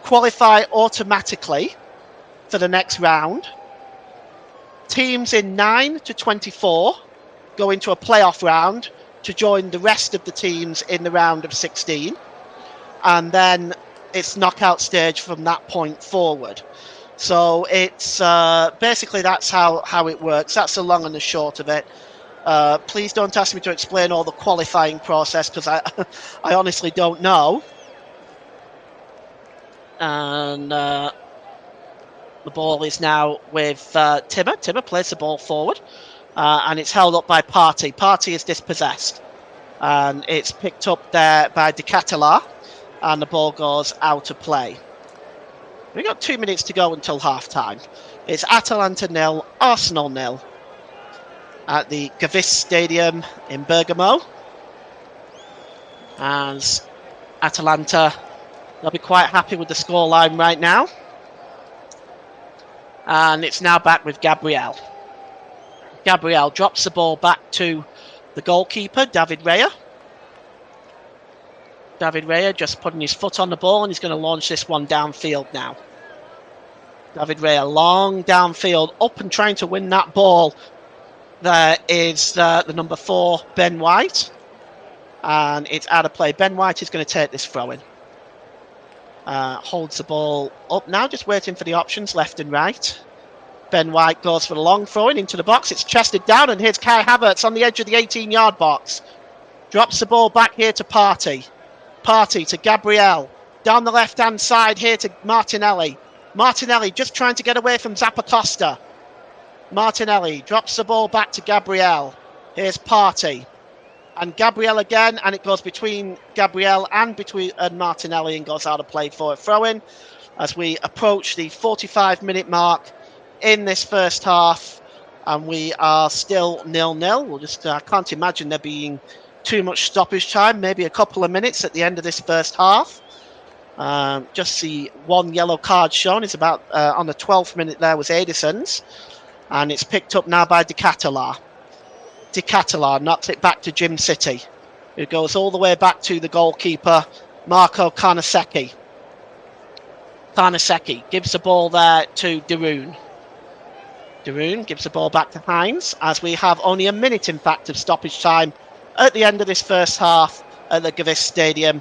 qualify automatically for the next round. Teams in 9 to 24 go into a playoff round to join the rest of the teams in the round of 16. And then it's knockout stage from that point forward. So it's basically that's how it works. That's the long and the short of it. Please don't ask me to explain all the qualifying process because I honestly don't know. And the ball is now with Timmer. Timmer plays the ball forward. And it's held up by Partey. Partey is dispossessed. And it's picked up there by Di Ketelaere. And the ball goes out of play. We've got 2 minutes to go until half-time. It's Atalanta 0, Arsenal 0. At the Gewiss Stadium in Bergamo. As Atalanta, they'll be quite happy with the scoreline right now. And it's now back with Gabriel. Gabriel drops the ball back to the goalkeeper, David Raya. David Raya just putting his foot on the ball and he's going to launch this one downfield now. David Raya long downfield, up and trying to win that ball. There is the number 4, Ben White. And it's out of play. Ben White is going to take this throw in. Holds the ball up now, just waiting for the options left and right. Ben White goes for the long throw-in into the box. It's chested down, and here's Kai Havertz on the edge of the 18-yard box. Drops the ball back here to Partey. Partey to Gabriel. Down the left-hand side here to Martinelli. Martinelli just trying to get away from Zappacosta. Martinelli drops the ball back to Gabriel. Here's Partey. And Gabriel again, and it goes between Gabriel and Martinelli and goes out of play for a throw-in as we approach the 45-minute mark in this first half, and we are still 0-0. We'll just I can't imagine there being too much stoppage time, maybe a couple of minutes at the end of this first half. Just the one yellow card shown is about on the 12th minute there was Ederson's, and it's picked up now by Di Ketelaere. Di Ketelaere knocks it back to Jim City, who goes all the way back to the goalkeeper, Marco Carnesecchi. Carnesecchi gives the ball there to De Roon. De Roon gives the ball back to Hines, as we have only a minute, in fact, of stoppage time at the end of this first half at the Gewiss Stadium.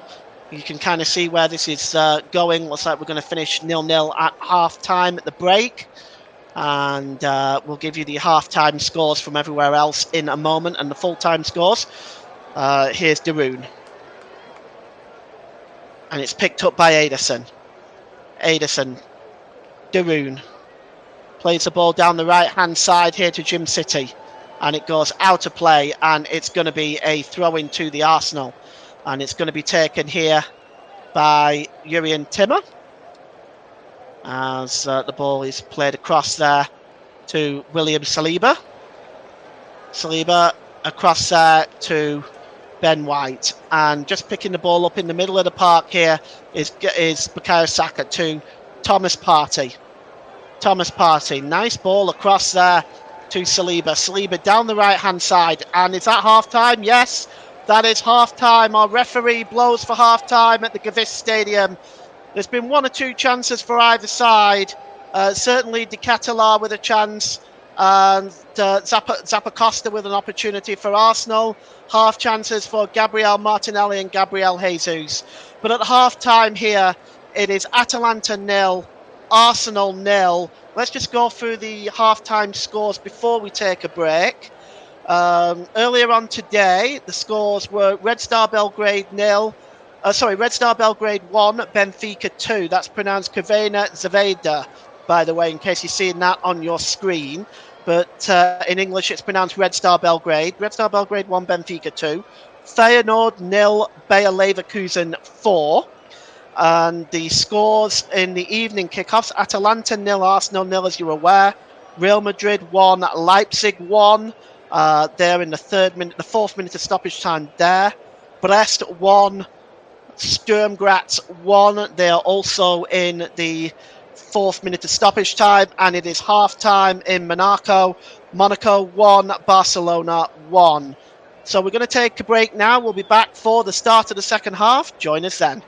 You can kind of see where this is going. Looks like we're going to finish 0-0 at half-time at the break. And we'll give you the half-time scores from everywhere else in a moment, and the full-time scores. Here's De Roon. And it's picked up by Ederson. Ederson. De Roon. Plays the ball down the right-hand side here to Jim City. And it goes out of play, and it's going to be a throw-in to the Arsenal. And it's going to be taken here by Jurrien Timmer. As the ball is played across there to William Saliba. Saliba across there to Ben White. And just picking the ball up in the middle of the park here is Bukayo Saka to Thomas Partey. Thomas Partey, nice ball across there to Saliba. Saliba down the right-hand side. And is that half-time? Yes, that is half-time. Our referee blows for half-time at the Gewiss Stadium. There's been 1 or 2 chances for either side. Certainly Di Ketelaere with a chance. And Zappacosta with an opportunity for Arsenal. Half chances for Gabriel Martinelli and Gabriel Jesus. But at half-time here, it is Atalanta 0, Arsenal 0. Let's just go through the half-time scores before we take a break. Earlier on today, the scores were Red Star Belgrade 0, Red Star Belgrade 1, Benfica 2. That's pronounced Crvena Zvezda, by the way, in case you're seeing that on your screen. But in English, it's pronounced Red Star Belgrade. Red Star Belgrade 1, Benfica 2. Feyenoord 0, Bayer Leverkusen 4. And the scores in the evening kickoffs: Atalanta 0, Arsenal 0, as you're aware. Real Madrid 1, Leipzig 1. They're in the fourth minute of stoppage time there. Brest 1, Sturm Graz 1. They are also in the fourth minute of stoppage time, and it is half time in Monaco. Monaco 1, Barcelona 1. So we're going to take a break now. We'll be back for the start of the second half. Join us then.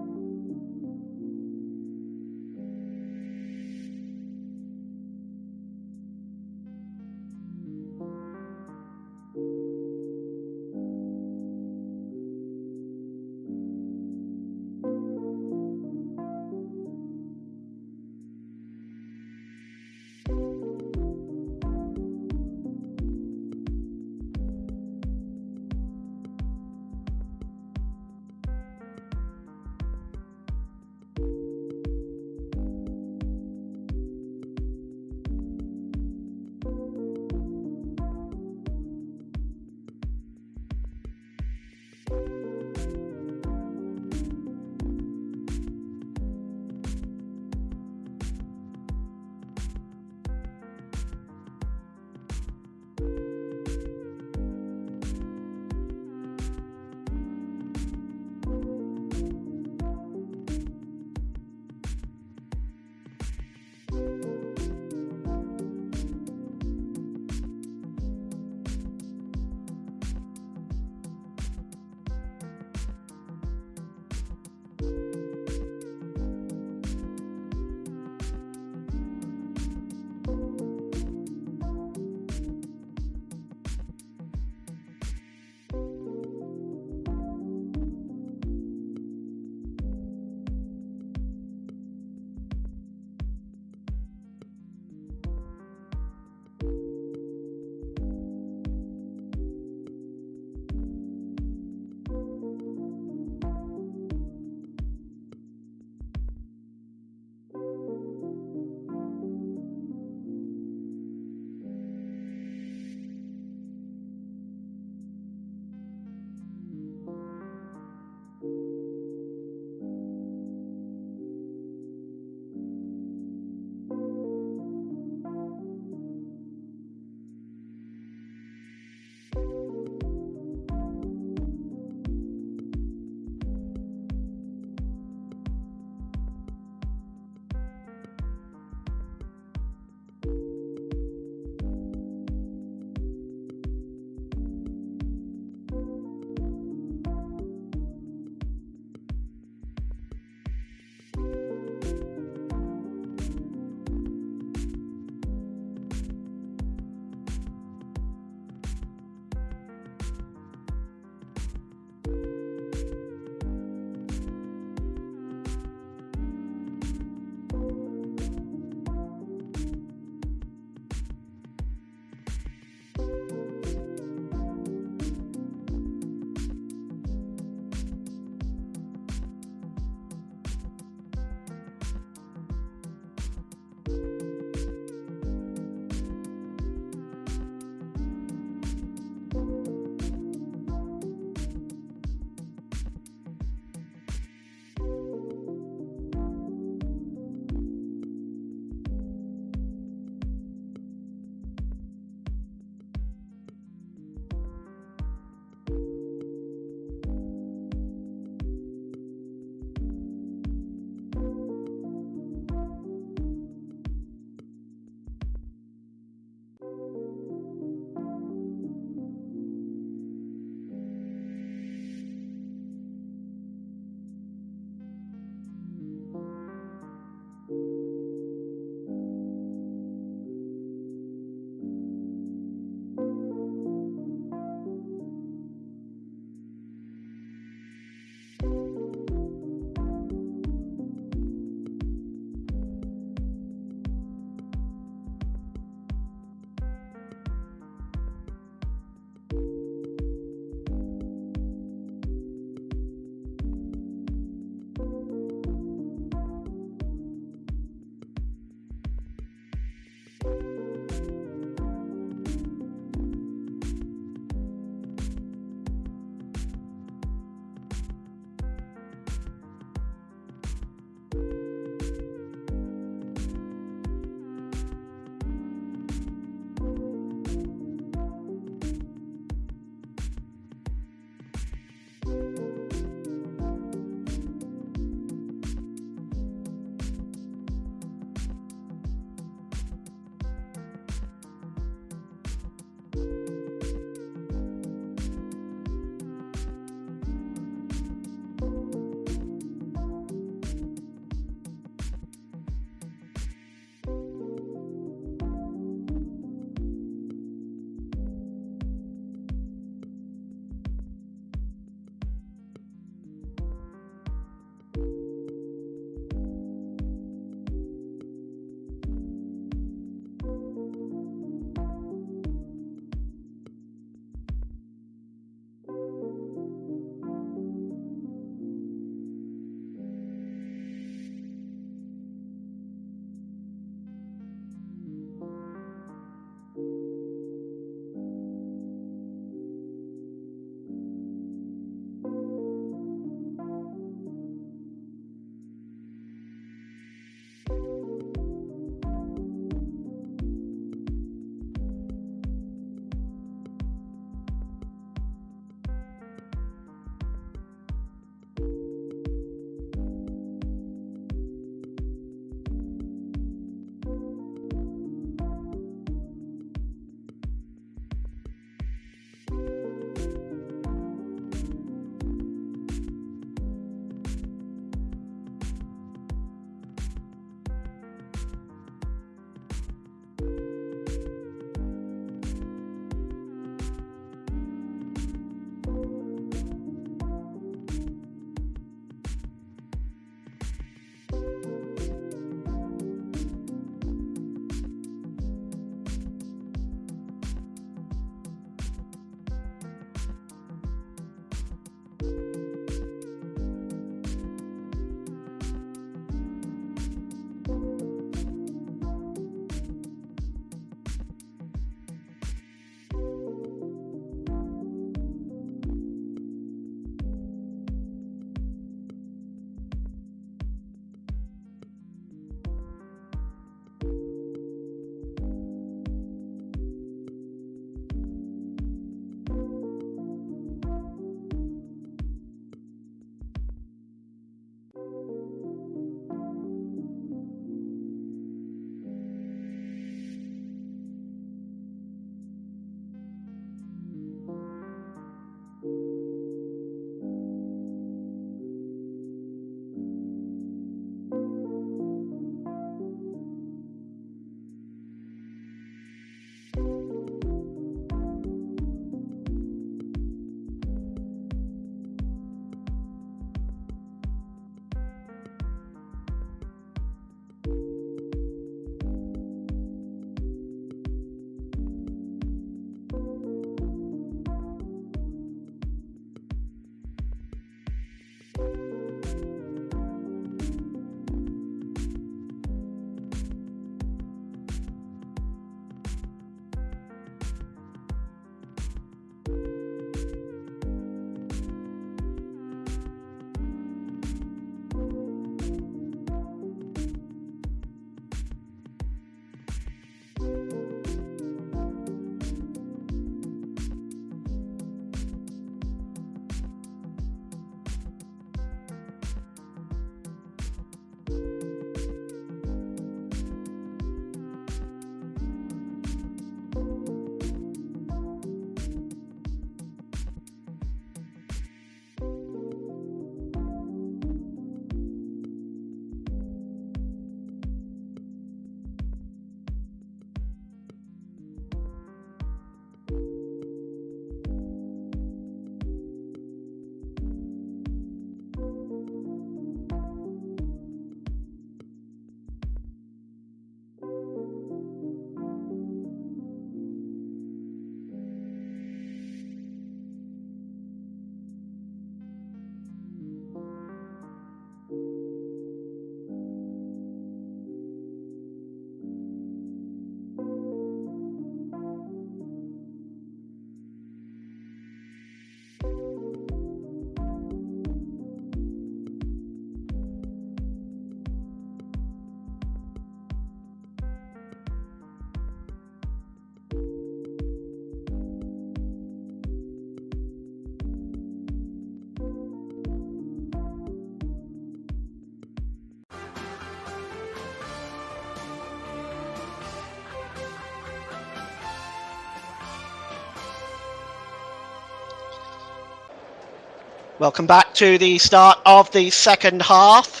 Welcome back to the start of the second half.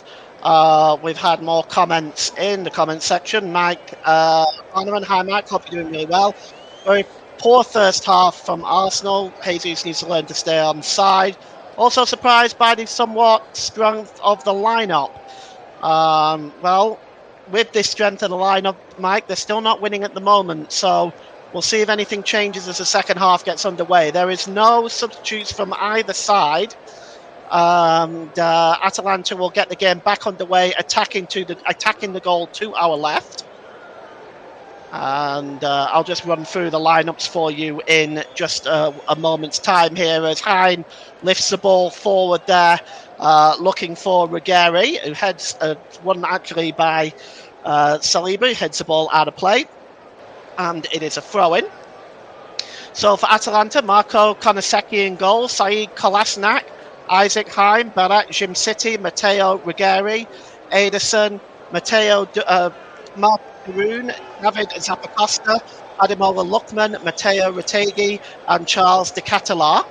We've had more comments in the comment section. Mike Bannerman, hi Mike, hope you're doing really well. Very poor first half from Arsenal. Jesus needs to learn to stay on side. Also surprised by the somewhat strength of the lineup. Well, with this strength of the lineup, Mike, they're still not winning at the moment. So we'll see if anything changes as the second half gets underway. There is no substitutes from either side. Atalanta will get the game back underway, attacking the goal to our left. And I'll just run through the lineups for you in just a moment's time here as Hein lifts the ball forward there, looking for Ruggeri, who heads one actually by Saliba, who heads the ball out of play. And it is a throw-in. So for Atalanta, Marco Konosecki in goal, Said Kolasinac, Isaac Hein, Barak Jim-City, Matteo Ruggeri, Ederson, Matteo Mark Haroun, David Zappacosta, Ademola Lookman, Matteo Retegui, and Charles de Catalar.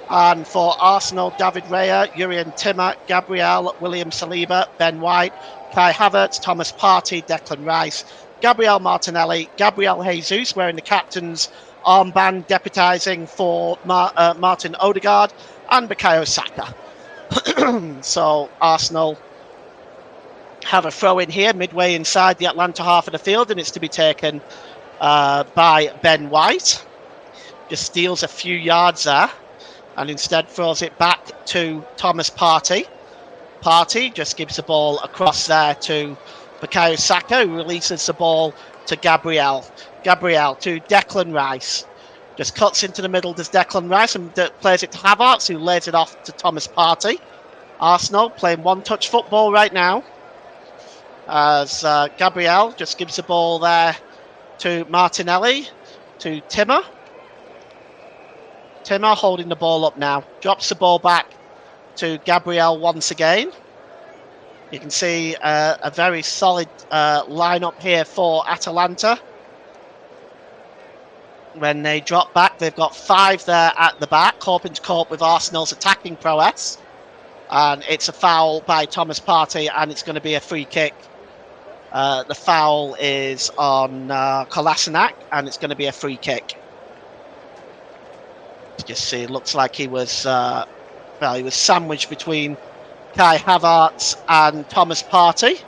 And for Arsenal, David Raya, Jurien Timmer, Gabriel, William Saliba, Ben White, Kai Havertz, Thomas Partey, Declan Rice, Gabriel Martinelli, Gabriel Jesus wearing the captain's armband, deputising for Martin Odegaard, and Bukayo Saka. So Arsenal have a throw in here midway inside the Atlanta half of the field, and it's to be taken by Ben White. Just steals a few yards there and instead throws it back to Thomas Partey. Partey just gives the ball across there to Bukayo Saka, who releases the ball to Gabriel. Gabriel to Declan Rice. Just cuts into the middle, does Declan Rice, and plays it to Havertz, who lays it off to Thomas Partey. Arsenal playing one-touch football right now, as Gabriel just gives the ball there to Martinelli, to Timmer. Timmer holding the ball up now, drops the ball back to Gabriel once again. You can see a very solid lineup here for Atalanta. When they drop back, they've got 5 there at the back, hoping to cope with Arsenal's attacking prowess. And it's a foul by Thomas Partey, and it's going to be a free kick. The foul is on Kolasinac, and it's going to be a free kick. Just see, it looks like he was sandwiched between Kai Havertz and Thomas Partey.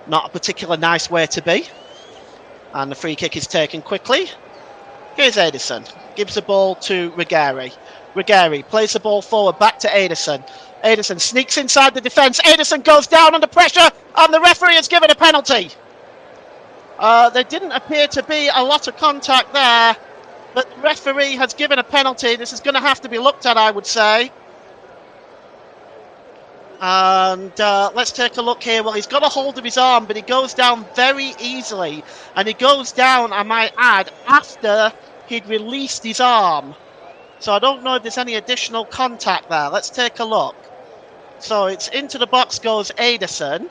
Not a particular nice way to be. And the free kick is taken quickly. Here's Ederson. Gives the ball to Ruggeri. Ruggeri plays the ball forward back to Ederson. Ederson sneaks inside the defence. Ederson goes down under pressure, and the referee has given a penalty. There didn't appear to be a lot of contact there, but the referee has given a penalty. This is going to have to be looked at, I would say. And let's take a look here. Well, he's got a hold of his arm, but he goes down very easily. And he goes down, I might add, after he'd released his arm. So I don't know if there's any additional contact there. Let's take a look. So it's into the box goes Ederson.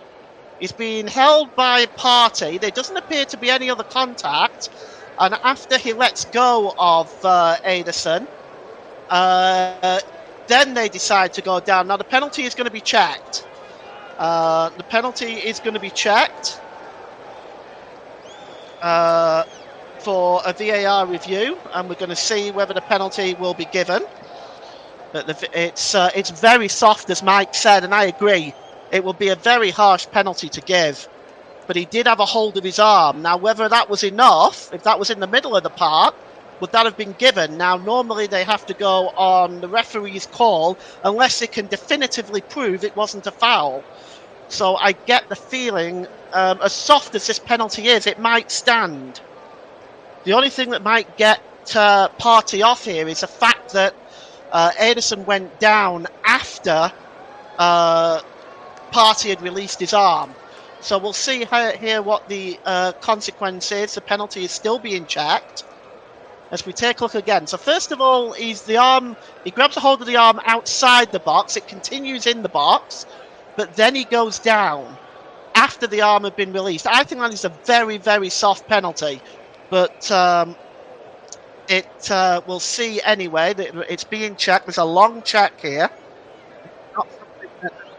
He's being held by Partey. There doesn't appear to be any other contact. And after he lets go of Ederson, then they decide to go down. Now, the penalty is going to be checked. The penalty is going to be checked for a VAR review, and we're going to see whether the penalty will be given. But it's very soft, as Mike said, and I agree. It will be a very harsh penalty to give. But he did have a hold of his arm. Now, whether that was enough, if that was in the middle of the park, would that have been given? Now, normally they have to go on the referee's call unless they can definitively prove it wasn't a foul. So I get the feeling, as soft as this penalty is, it might stand. The only thing that might get Partey off here is the fact that Ederson went down after Partey had released his arm. So we'll see here what the consequence is. The penalty is still being checked. As we take a look again. So first of all, he grabs a hold of the arm outside the box. It continues in the box, but then he goes down after the arm had been released. I think that is a very, very soft penalty, but we'll see anyway. It's being checked. There's a long check here.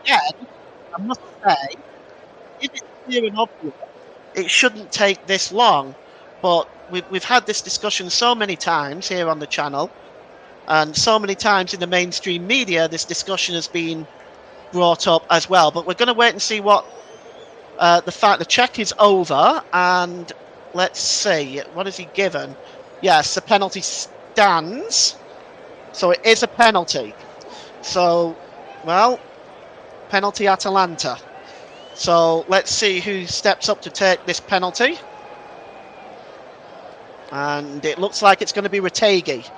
again, I must say, if it's clear and obvious, it shouldn't take this long. But we've had this discussion so many times here on the channel, and so many times in the mainstream media, this discussion has been brought up as well. But we're going to wait and see what the check is over, and let's see, what has he given? Yes, the penalty stands, so it is a penalty. So, well, penalty Atalanta. So let's see who steps up to take this penalty. And it looks like it's going to be Retegui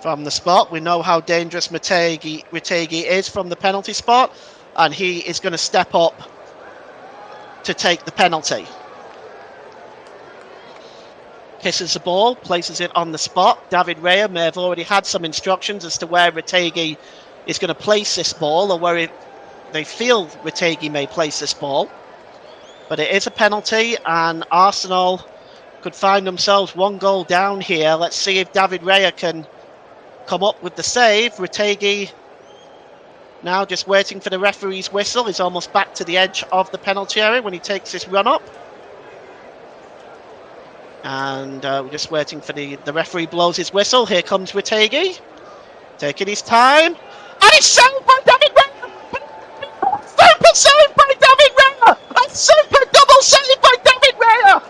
from the spot. We know how dangerous Retegui is from the penalty spot, and he is going to step up to take the penalty. Kisses the ball, places it on the spot. David Raya may have already had some instructions as to where Retegui is going to place this ball, or where they feel Retegui may place this ball. But it is a penalty, and Arsenal could find themselves one goal down here. Let's see if David Raya can come up with the save. Retegui now just waiting for the referee's whistle. He's almost back to the edge of the penalty area when he takes this run up. And we're just waiting for the referee blows his whistle. Here comes Retegui, taking his time. And it's saved by David Raya! Super save by David Raya! A super double save by David Raya!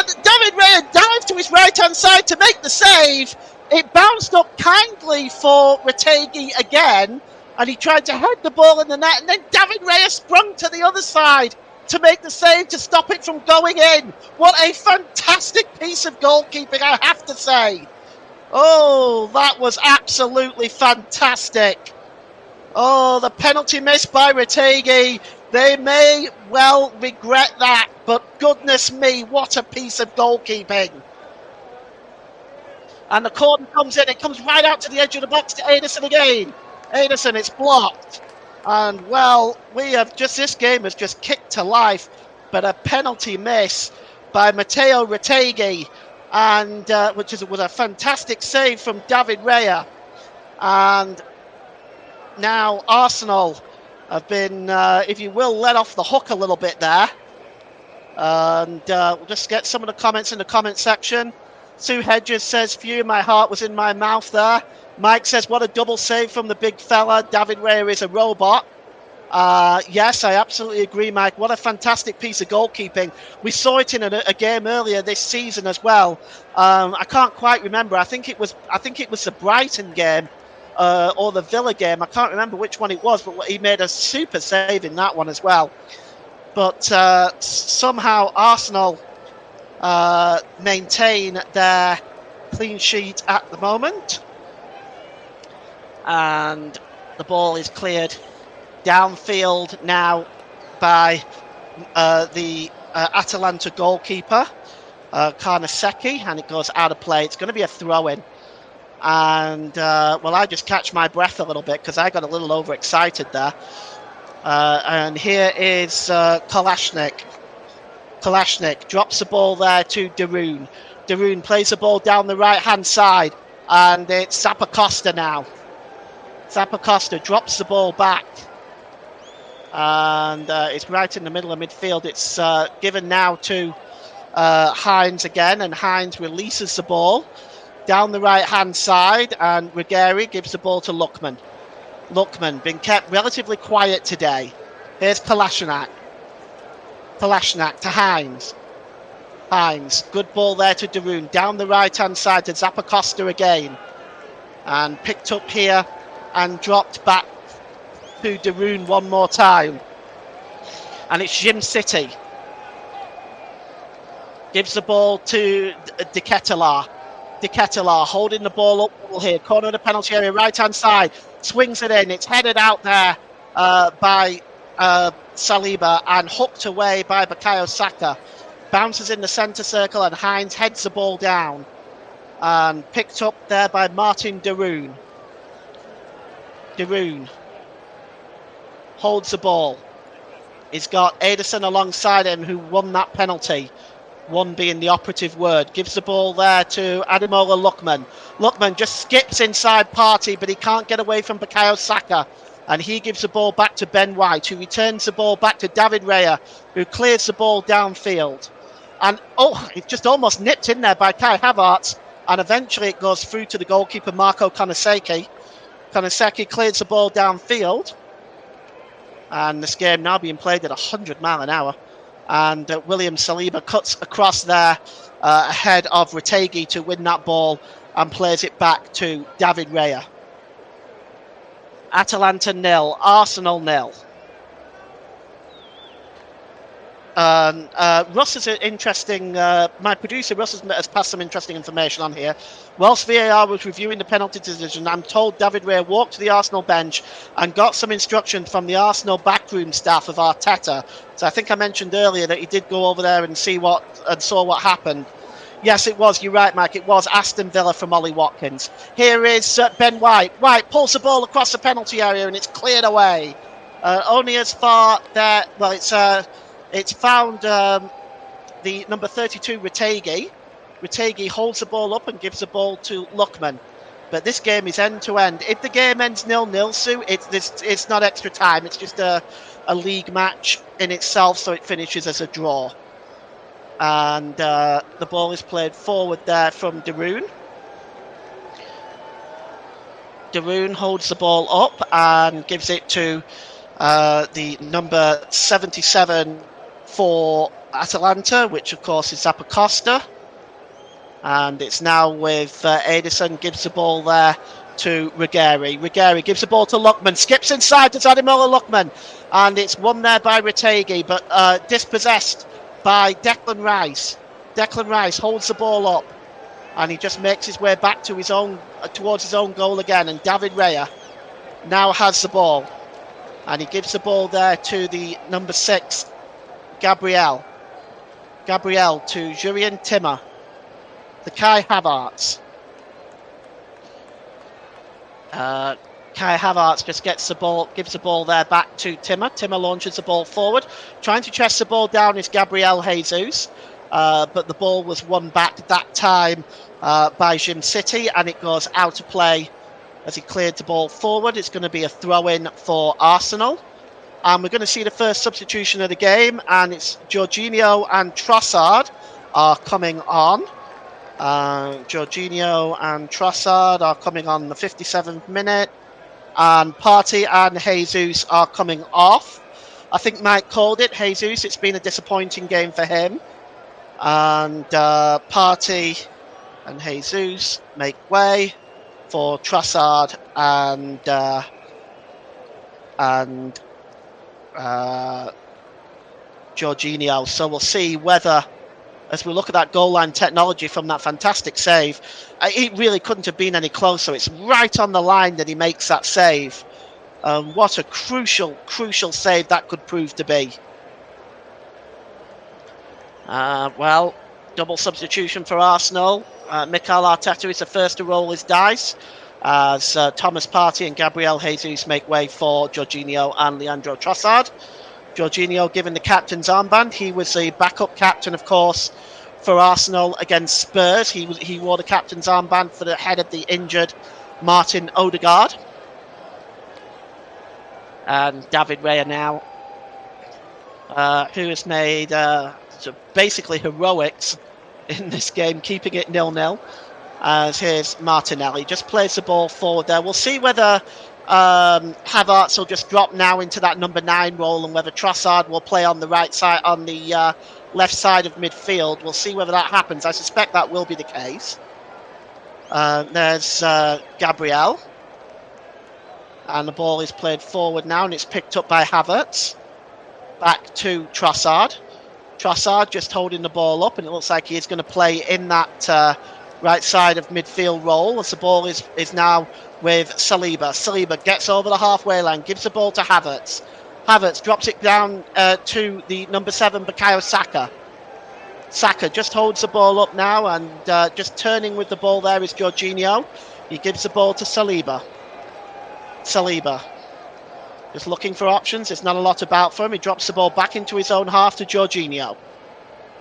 David Raya dived to his right-hand side to make the save. It bounced up kindly for Retegui again, and he tried to head the ball in the net, and then David Raya sprung to the other side to make the save to stop it from going in. What a fantastic piece of goalkeeping, I have to say. Oh, that was absolutely fantastic. Oh, the penalty missed by Retegui. They may well regret that, but goodness me, what a piece of goalkeeping. And the corner comes in. It comes right out to the edge of the box to Ederson again. Ederson, it's blocked. And, well, this game has just kicked to life. But a penalty miss by Matteo Retegui, and which was a fantastic save from David Raya. And now Arsenal have been, if you will, let off the hook a little bit there. And we'll just get some of the comments in the comment section. Sue Hedges says, phew, my heart was in my mouth there. Mike says, what a double save from the big fella. David Raya is a robot. Yes, I absolutely agree, Mike. What a fantastic piece of goalkeeping. We saw it in a game earlier this season as well. I can't quite remember. I think it was the Brighton game or the Villa game. I can't remember which one it was, but he made a super save in that one as well. But somehow Arsenal maintain their clean sheet at the moment. And the ball is cleared downfield now by the Atalanta goalkeeper, Carnesecchi, and it goes out of play. It's going to be a throw-in. And, well, I just catch my breath a little bit because I got a little overexcited there. And here is Kolasinac. Kolasinac drops the ball there to Darun. Darun plays the ball down the right-hand side, and it's Zappacosta now. Zappacosta drops the ball back, and it's right in the middle of midfield. It's given now to Hines again, and Hines releases the ball down the right-hand side, and Ruggieri gives the ball to Lookman. Lookman, been kept relatively quiet today. Here's Kolasinac. Kolasinac to Hines. Hines, good ball there to Darun. Down the right-hand side to Zappacosta again. And picked up here and dropped back to Darun one more time. And it's Jim City. Gives the ball to De Ketelaere. De Ketelaere holding the ball up here. Corner of the penalty area, right-hand side. Swings it in. It's headed out there by Saliba and hooked away by Bukayo Saka. Bounces in the centre circle, and Hines heads the ball down. And picked up there by Martin Darun. Darun holds the ball. He's got Ederson alongside him, who won that penalty. One being the operative word. Gives the ball there to Ademola Lookman. Lookman just skips inside Partey, but he can't get away from Bukayo Saka. And he gives the ball back to Ben White, who returns the ball back to David Raya, who clears the ball downfield. And, it just almost nipped in there by Kai Havertz. And eventually it goes through to the goalkeeper, Marco Konoseki. Konoseki clears the ball downfield. And this game now being played at 100 miles an hour. And William Saliba cuts across there ahead of Retegi to win that ball and plays it back to David Raya. Atalanta 0, Arsenal 0. Russ is an interesting. My producer Russ has passed some interesting information on here. Whilst VAR was reviewing the penalty decision, I'm told David Raya walked to the Arsenal bench and got some instruction from the Arsenal backroom staff of Arteta. So I think I mentioned earlier that he did go over there and saw what happened. Yes, it was. You're right, Mike. It was Aston Villa from Ollie Watkins. Here is Ben White. White pulls the ball across the penalty area and it's cleared away. Only as far there. Well, it's found the number 32, Retegi. Retegi holds the ball up and gives the ball to Lookman. But this game is end-to-end. If the game ends 0-0, Sue, it's not extra time. It's just a league match in itself, so it finishes as a draw. And the ball is played forward there from Darun. Darun holds the ball up and gives it to the number 77 for Atalanta, which of course is Zappacosta. And it's now with Edison, gives the ball there to Ruggieri. Ruggieri gives the ball to Lookman, skips inside to Ademola Lookman. And it's won there by Retegi, but dispossessed by Declan Rice. Declan Rice holds the ball up and he just makes his way back to towards his own goal again. And David Raya now has the ball and he gives the ball there to the number 6, Gabriel to Jurien Timmer, the Kai Havertz. Kai Havertz just gets the ball, gives the ball there back to Timmer. Timmer launches the ball forward. Trying to chest the ball down is Gabriel Jesus. But the ball was won back that time by Jim City. And it goes out of play as he cleared the ball forward. It's going to be a throw-in for Arsenal. And we're going to see the first substitution of the game. And it's Jorginho and Trossard are coming on. Jorginho and Trossard are coming on the 57th minute. And Partey and Jesus are coming off. I think Mike called it. Jesus, it's been a disappointing game for him. And Partey and Jesus make way for Trossard and Jorginho. So we'll see whether, as we look at that goal line technology from that fantastic save, it really couldn't have been any closer. It's right on the line that he makes that save. What a crucial save that could prove to be. Well, double substitution for Arsenal. Mikel Arteta is the first to roll his dice as Thomas Partey and Gabriel Jesus make way for Jorginho and Leandro Trossard. Jorginho given the captain's armband. He was the backup captain, of course, for Arsenal against Spurs. He wore the captain's armband for the head of the injured Martin Odegaard. And David Raya now, who has made basically heroics in this game, keeping it 0-0. As here's Martinelli, just plays the ball forward there. We'll see whether Havertz will just drop now into that number 9 role, and whether Trossard will play on the right side, on the left side of midfield. We'll see whether that happens. I suspect that will be the case. There's Gabriel, and the ball is played forward now, and it's picked up by Havertz. Back to Trossard. Trossard just holding the ball up, and it looks like he's going to play in that right side of midfield role, as the ball is now with Saliba. Saliba gets over the halfway line, gives the ball to Havertz. Havertz drops it down to the number 7, Bukayo Saka. Saka just holds the ball up now, and just turning with the ball there is Jorginho. He gives the ball to Saliba. Saliba just looking for options. There's not a lot about for him. He drops the ball back into his own half to Jorginho.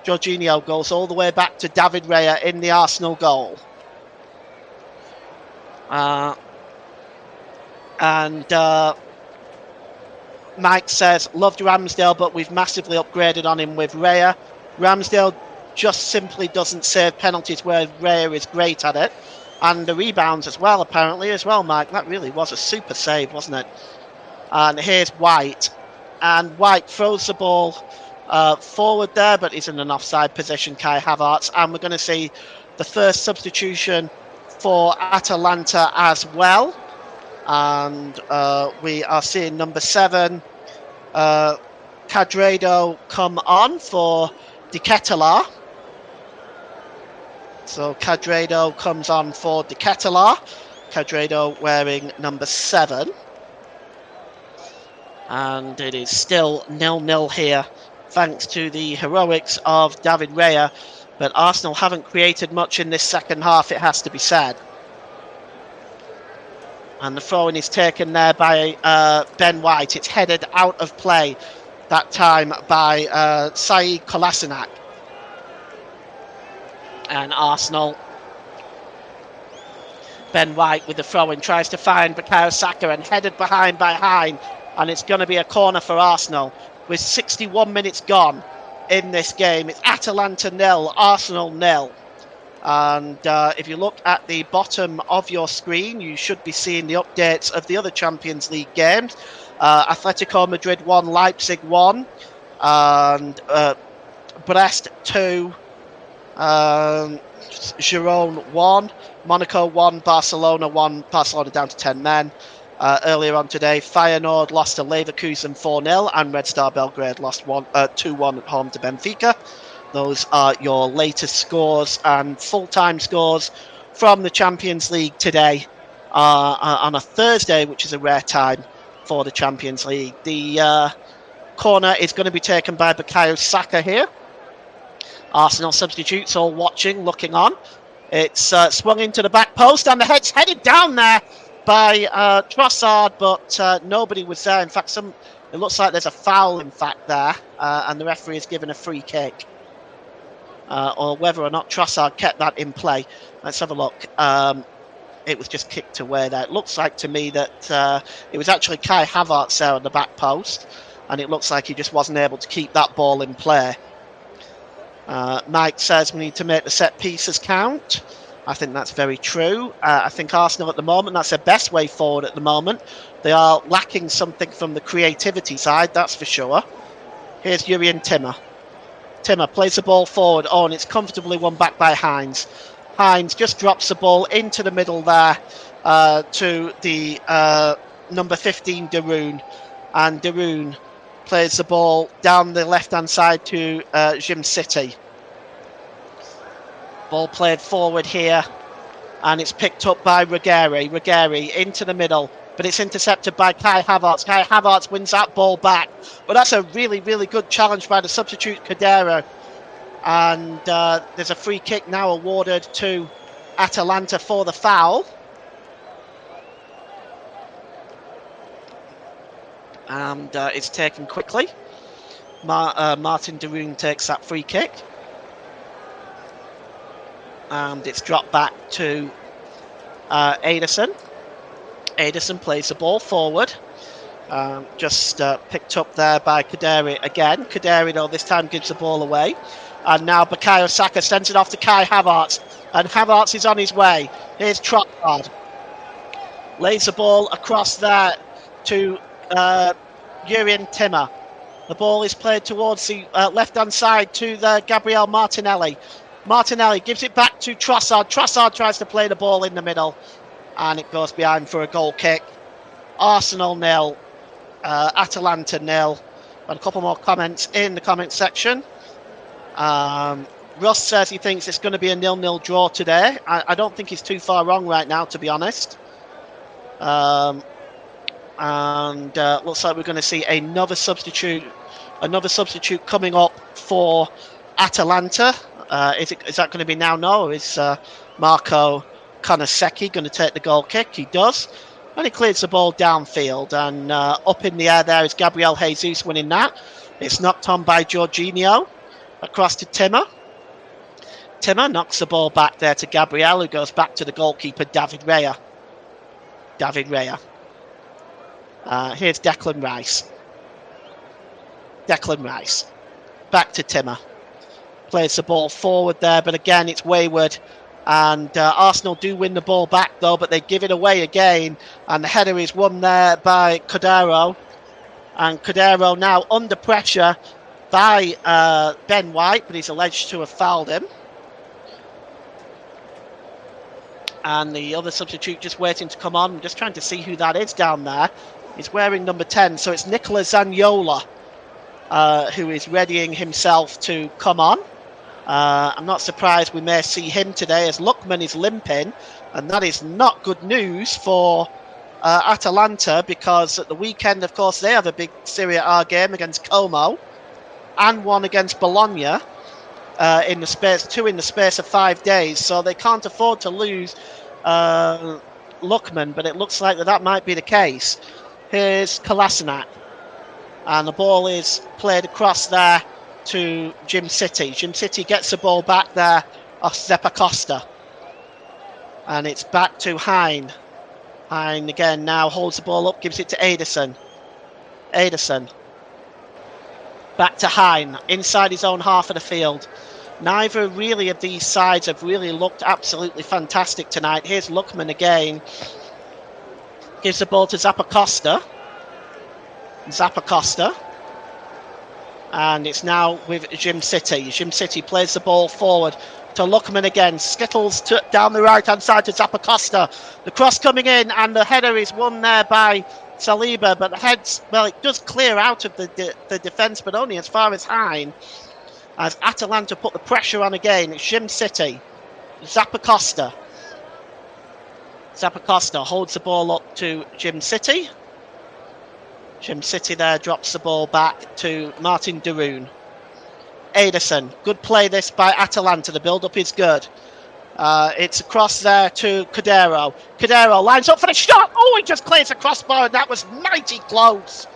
Jorginho goes all the way back to David Raya in the Arsenal goal. Mike says, loved Ramsdale, but we've massively upgraded on him with Raya. Ramsdale just simply doesn't save penalties, where Raya is great at it. And the rebounds as well, apparently, as well, Mike. That really was a super save, wasn't it? And here's White. And White throws the ball forward there, but he's in an offside position, Kai Havertz. And we're going to see the first substitution for Atalanta as well. And we are seeing number 7, Cadredo, come on for De Ketelaere. So Cadredo comes on for De Ketelaere. Cadredo wearing number 7. And it is still 0-0 here, thanks to the heroics of David Raya. But Arsenal haven't created much in this second half, it has to be said. And the throw-in is taken there by Ben White. It's headed out of play that time by Saeed Kolasinac. And Arsenal, Ben White with the throw-in, tries to find Bukayo Saka and headed behind by Hine. And it's going to be a corner for Arsenal. With 61 minutes gone in this game, it's Atalanta 0, Arsenal 0. And if you look at the bottom of your screen, you should be seeing the updates of the other Champions League games. Atletico Madrid 1, Leipzig 1, and Brest 2, Girona 1, Monaco 1, Barcelona 1, Barcelona down to 10 men. Earlier on today, Feyenoord lost to Leverkusen 4-0, and Red Star Belgrade lost 2-1 at home to Benfica. Those are your latest scores and full-time scores from the Champions League today on a Thursday, which is a rare time for the Champions League. The corner is going to be taken by Bukayo Saka here. Arsenal substitutes all watching, looking on. It's swung into the back post, and the head's headed down there by Trossard, but nobody was there. In fact, it looks like there's a foul, in fact, there, and the referee has given a free kick. Or whether or not Trossard kept that in play. Let's have a look. It was just kicked away there. It looks like to me that it was actually Kai Havertz there on the back post, and it looks like he just wasn't able to keep that ball in play. Mike says we need to make the set pieces count. I think that's very true. I think Arsenal at the moment, that's their best way forward at the moment. They are lacking something from the creativity side, that's for sure. Here's Jurrien Timmer. Timmer plays the ball forward. Oh, and it's comfortably won back by Hines. Hines just drops the ball into the middle there to the number 15, Darun. And Darun plays the ball down the left-hand side to Jim City. Ball played forward here, and it's picked up by Ruggeri. Ruggeri into the middle, but it's intercepted by Kai Havertz. Kai Havertz wins that ball back, but that's a really, really good challenge by the substitute Cadero. And there's a free kick now awarded to Atalanta for the foul. And it's taken quickly. Martin Darun takes that free kick. And it's dropped back to Ederson. Ederson plays the ball forward. Just picked up there by Kaderi again. Kaderi, though, this time gives the ball away. And now Bukayo Saka sends it off to Kai Havertz. And Havertz is on his way. Here's Trossard. Lays the ball across there to Jurrien Timmer. The ball is played towards the left-hand side to Gabriel Martinelli. Martinelli gives it back to Trossard. Trossard tries to play the ball in the middle, and it goes behind for a goal kick. Arsenal 0, Atalanta 0. Got a couple more comments in the comment section. Russ says he thinks it's going to be a 0-0 draw today. I don't think he's too far wrong right now, to be honest. And looks like we're going to see another substitute coming up for Atalanta. Is that going to be now? No, or is Marco Konosecki going to take the goal kick? He does, and he clears the ball downfield, and up in the air there is Gabriel Jesus winning that. It's knocked on by Jorginho across to Timmer. Timmer knocks the ball back there to Gabriel, who goes back to the goalkeeper David Raya. Here's Declan Rice. Declan Rice. Back to Timmer. Plays the ball forward there, but again, it's wayward. And Arsenal do win the ball back, though, but they give it away again. And the header is won there by Cordero. And Cordero now under pressure by Ben White, but he's alleged to have fouled him. And the other substitute just waiting to come on. I'm just trying to see who that is down there. He's wearing number 10, so it's Nicola Zaniolo who is readying himself to come on. I'm not surprised we may see him today as Lookman is limping, and that is not good news for Atalanta, because at the weekend, of course, they have a big Serie A game against Como and one against Bologna in the space of 5 days, so they can't afford to lose Lookman, but it looks like that might be the case. Here's Kolasinac, and the ball is played across there to Jim City. Jim City gets the ball back there off Zappacosta, and it's back to Hein. Hein again now holds the ball up, gives it to Ederson. Ederson back to Hein inside his own half of the field. Neither really of these sides have really looked absolutely fantastic tonight. Here's Lookman again. Gives the ball to Zappacosta. Zappacosta. And it's now with Jim City. Jim City plays the ball forward to Lookman again. Skittles down the right-hand side to Zappacosta. The cross coming in, and the header is won there by Saliba. But the head's, well, it does clear out of the defence, but only as far as Hein. As Atalanta put the pressure on again. It's Jim City. Zappacosta. Zappacosta holds the ball up to Jim City. Jim City there drops the ball back to Martin Darun. Ederson. Good play this by Atalanta. The build-up is good. It's across there to Cordero. Cordero lines up for the shot. Oh, he just clears the crossbar, and that was mighty close.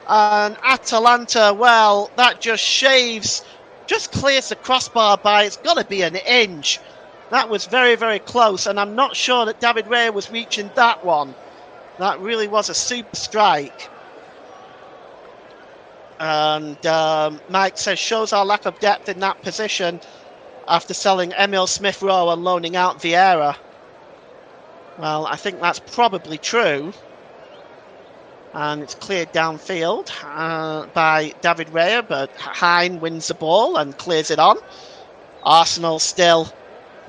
And Atalanta, well, that just shaves, just clears the crossbar by, it's got to be an inch. That was very, very close, and I'm not sure that David Raya was reaching that one. That really was a super strike. And Mike says, shows our lack of depth in that position after selling Emil Smith-Rowe and loaning out Vieira. Well, I think that's probably true. And it's cleared downfield by David Raya, but Hein wins the ball and clears it on. Arsenal still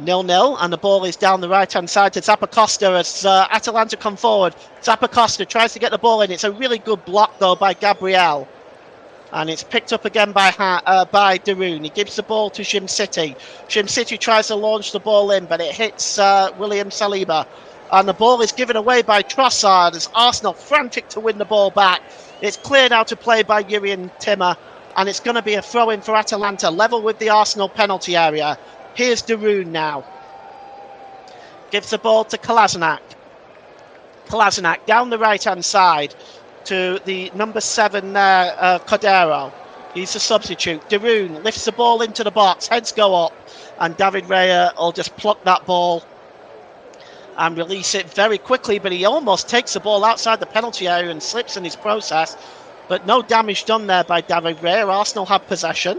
0-0, and the ball is down the right-hand side to Zappacosta as Atalanta come forward. Zappacosta tries to get the ball in. It's a really good block, though, by Gabriel. And it's picked up again by Darun. He gives the ball to Jim City. Jim City tries to launch the ball in, but it hits William Saliba. And the ball is given away by Trossard as Arsenal frantic to win the ball back. It's cleared out of play by Jurrien Timmer. And it's going to be a throw-in for Atalanta, level with the Arsenal penalty area. Here's Darun now. Gives the ball to Kolasinac. Kolasinac down the right-hand side to the number 7 there, Cordero. He's the substitute. Darun lifts the ball into the box. Heads go up. And David Raya will just pluck that ball and release it very quickly. But he almost takes the ball outside the penalty area and slips in his process. But no damage done there by David Raya. Arsenal have possession.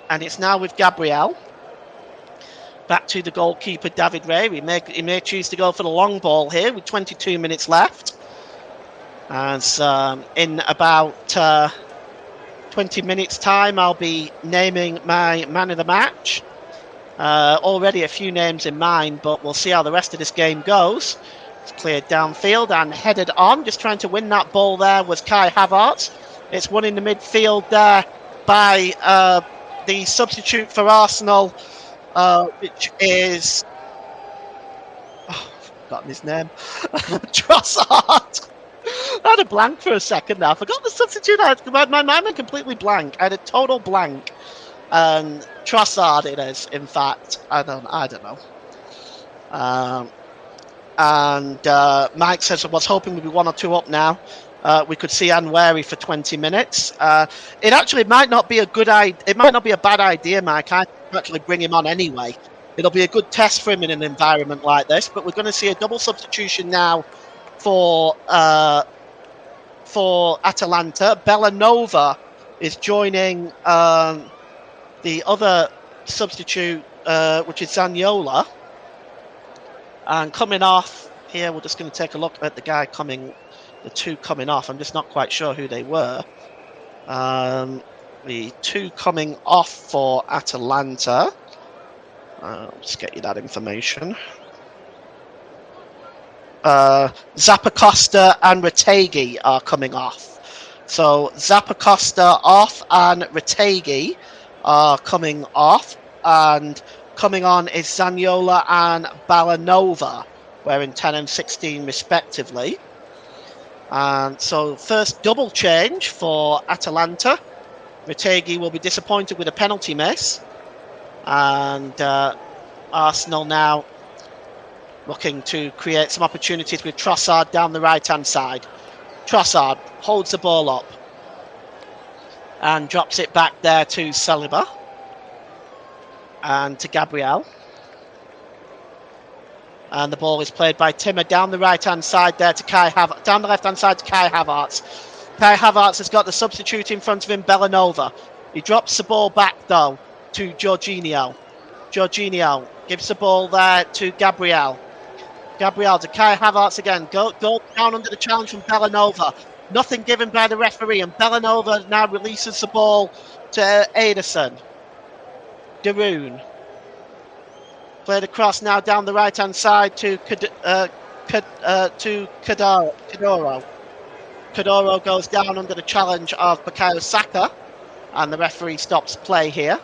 And it's now with Gabriel. Back to the goalkeeper, David Raya. He may choose to go for the long ball here with 22 minutes left. As in about 20 minutes time, I'll be naming my man of the match. Already a few names in mind, but we'll see how the rest of this game goes. It's cleared downfield and headed on. Just trying to win that ball there was Kai Havertz. It's won in the midfield there by the substitute for Arsenal, which is... Oh, I've forgotten his name. Trossard. I had a blank for a second now. I forgot the substitute. My mind went completely blank. I had a total blank. Trossard it is, in fact. I don't know. Mike says I was hoping we'd be 1 or 2 up now. We could see Anwari for 20 minutes. It actually might not be a good idea. It might not be a bad idea, Mike. I can actually bring him on anyway. It'll be a good test for him in an environment like this. But we're going to see a double substitution now for for Atalanta. Bellanova is joining the other substitute, which is Zaniolo. And coming off here, we're just going to take a look at the two coming off. I'm just not quite sure who they were. The two coming off for Atalanta. I'll just get you that information. Zappacosta and Retegui are coming off. So Zappacosta off and Retegui are coming off. And coming on is Zaniolo and Bellanova, wearing 10 and 16 respectively. And so first double change for Atalanta. Retegui will be disappointed with a penalty miss. And Arsenal now looking to create some opportunities with Trossard down the right-hand side. Trossard holds the ball up and drops it back there to Saliba and to Gabriel. And the ball is played by Timmer down the right-hand side there to down the left-hand side to Kai Havertz. Kai Havertz has got the substitute in front of him, Bellanova. He drops the ball back, though, to Jorginho. Jorginho gives the ball there to Gabriel. Gabriel to Kai Havertz again. Go down under the challenge from Bellanova. Nothing given by the referee, and Bellanova now releases the ball to Ederson. De Roon. Played across now down the right-hand side to Kadoro. Kadoro goes down under the challenge of Bukayo Saka, and the referee stops play here.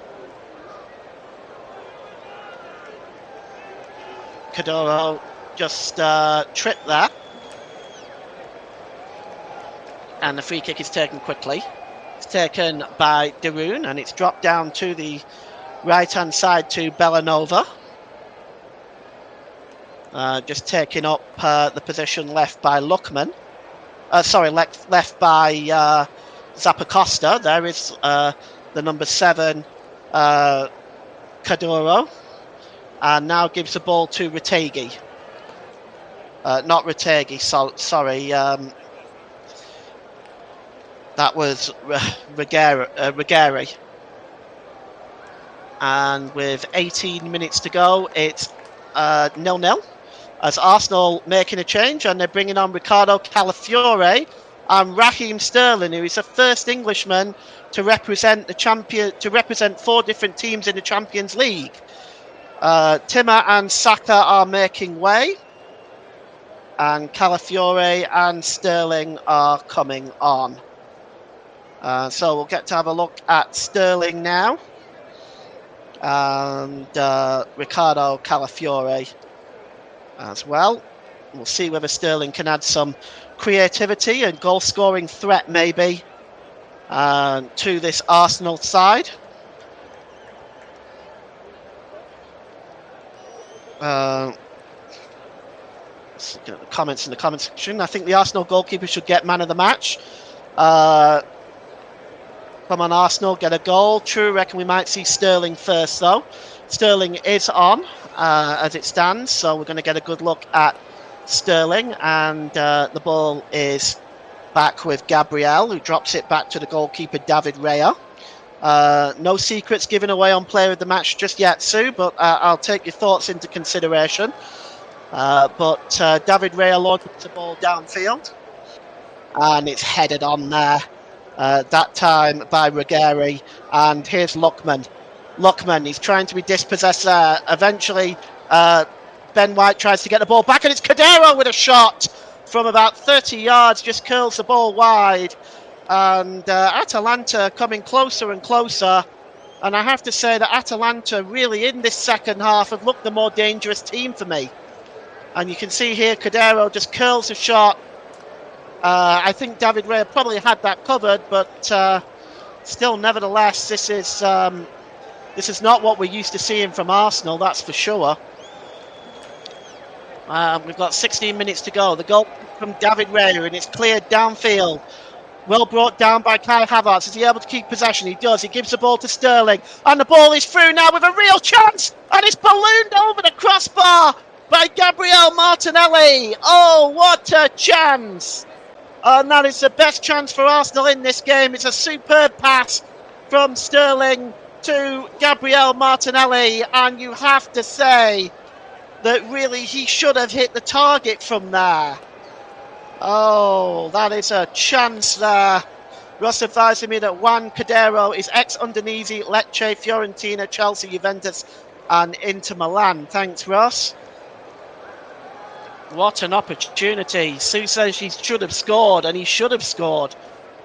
Kadoro just tripped there. And the free kick is taken quickly. It's taken by De Roon, and it's dropped down to the right-hand side to Bellanova. Just taking up the position left by Lookman. Left by Zappacosta. There is the number 7, Kadoro. And now gives the ball to Retegui. Not Retegui, sorry. That was Regari. And with 18 minutes to go, it's 0-0. As Arsenal making a change, and they're bringing on Ricardo Calafiore and Raheem Sterling, who is the first Englishman to represent the 4 different teams in the Champions League. Timmer and Saka are making way, and Calafiore and Sterling are coming on. So we'll get to have a look at Sterling now, and Ricardo Calafiore as well. We'll see whether Sterling can add some creativity and goal-scoring threat maybe to this Arsenal side. Let's look at the comments in the comment section. I think the Arsenal goalkeeper should get man of the match. Come on, Arsenal, get a goal. True, reckon we might see Sterling first, though. Sterling is on as it stands, so we're going to get a good look at Sterling. And the ball is back with Gabriel, who drops it back to the goalkeeper, David Raya. No secrets given away on player of the match just yet, Sue, but I'll take your thoughts into consideration. But David Raya launches the ball downfield, and it's headed on there. That time by Regari, and here's Lookman. Lookman, he's trying to be dispossessed there. Eventually, Ben White tries to get the ball back, and it's Kadero with a shot from about 30 yards, just curls the ball wide. And Atalanta coming closer and closer. And I have to say that Atalanta really in this second half have looked the more dangerous team for me. And you can see here Kadero just curls a shot. I think David Raya probably had that covered, but still, nevertheless, this is not what we're used to seeing from Arsenal, that's for sure. We've got 16 minutes to go. The goal from David Raya, and it's cleared downfield. Well brought down by Kai Havertz. Is he able to keep possession? He does. He gives the ball to Sterling, and the ball is through now with a real chance, and it's ballooned over the crossbar by Gabriel Martinelli. Oh, what a chance! And that is the best chance for Arsenal in this game. It's a superb pass from Sterling to Gabriel Martinelli, and you have to say that really he should have hit the target from there. Oh, that is a chance there. Ross advising me that Juan Cordero is ex-Udinese, Lecce, Fiorentina, Chelsea, Juventus and Inter Milan. Thanks, Ross. What an opportunity. Sue says he should have scored, and he should have scored.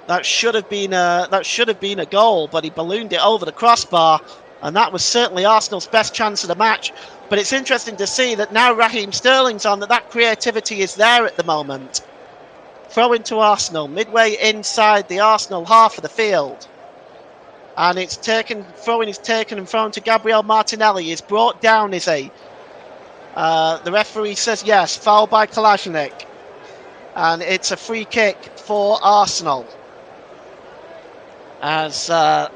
That should have been a goal, but he ballooned it over the crossbar, and that was certainly Arsenal's best chance of the match. But it's interesting to see that now Raheem Sterling's on, that creativity is there at the moment. Throw into Arsenal, midway inside the Arsenal half of the field. And it's taken, throwing is taken and thrown to Gabriel Martinelli. He's brought down, is he? The referee says yes, foul by Kalajnik. And it's a free kick for Arsenal. As the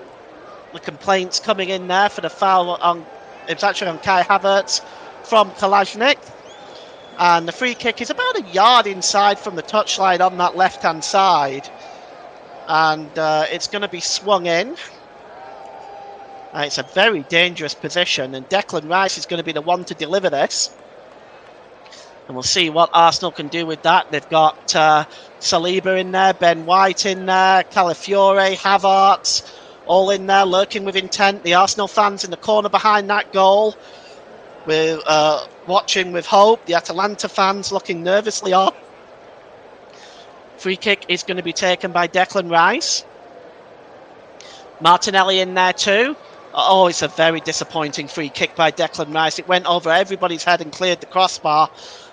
complaints coming in there for the foul on, it's actually on Kai Havertz from Kalajnik. And the free kick is about a yard inside from the touchline on that left-hand side. And it's going to be swung in. It's a very dangerous position, and Declan Rice is going to be the one to deliver this. And we'll see what Arsenal can do with that. They've got Saliba in there, Ben White in there, Calafiore, Havertz, all in there, lurking with intent. The Arsenal fans in the corner behind that goal, we're watching with hope. The Atalanta fans looking nervously on. Free kick is going to be taken by Declan Rice. Martinelli in there too. Oh, it's a very disappointing free kick by Declan Rice. It went over everybody's head and cleared the crossbar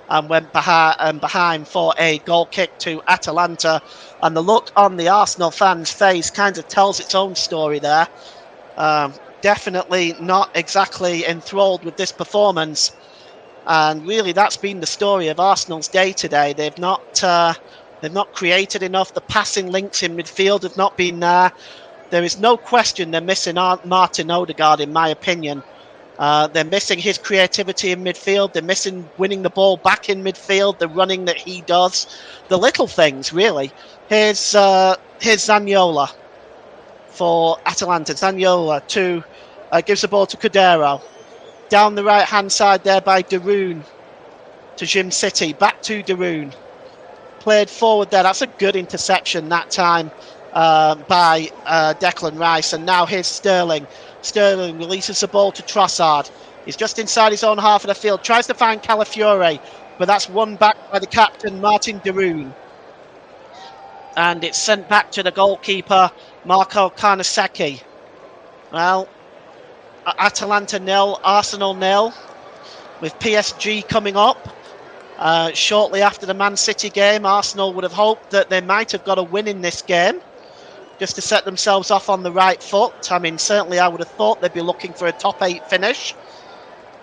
and went behind for a goal kick to Atalanta. And the look on the Arsenal fans' face kind of tells its own story there. Definitely not exactly enthralled with this performance. And really, that's been the story of Arsenal's day today. They've not created enough. The passing links in midfield have not been there. There is no question they're missing Martin Odegaard, in my opinion. They're missing his creativity in midfield. They're missing winning the ball back in midfield, the running that he does. The little things, really. Here's Zaniolo for Atalanta. Zaniolo gives the ball to Cordero. Down the right-hand side there by Darun to Jim City. Back to Darun. Played forward there. That's a good interception that time. By Declan Rice, and now here's Sterling. Sterling releases the ball to Trossard. He's just inside his own half of the field, tries to find Calafiore, but that's won back by the captain, Martin Darun. And it's sent back to the goalkeeper, Marco Carnesecchi. Well, Atalanta 0, Arsenal 0, with PSG coming up. Shortly after the Man City game, Arsenal would have hoped that they might have got a win in this game, just to set themselves off on the right foot. I mean, certainly I would have thought they'd be looking for a top 8 finish.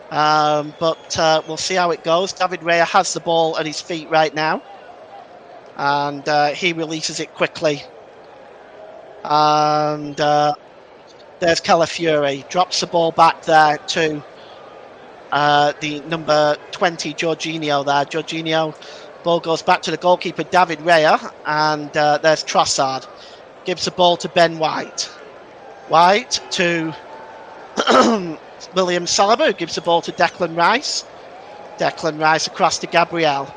But we'll see how it goes. David Raya has the ball at his feet right now. And he releases it quickly. And there's Calafiore. Drops the ball back there to the number 20, Jorginho there. Jorginho, ball goes back to the goalkeeper, David Raya. And there's Trossard. Gives the ball to Ben White. White to William Saliba, who gives the ball to Declan Rice. Declan Rice across to Gabriel.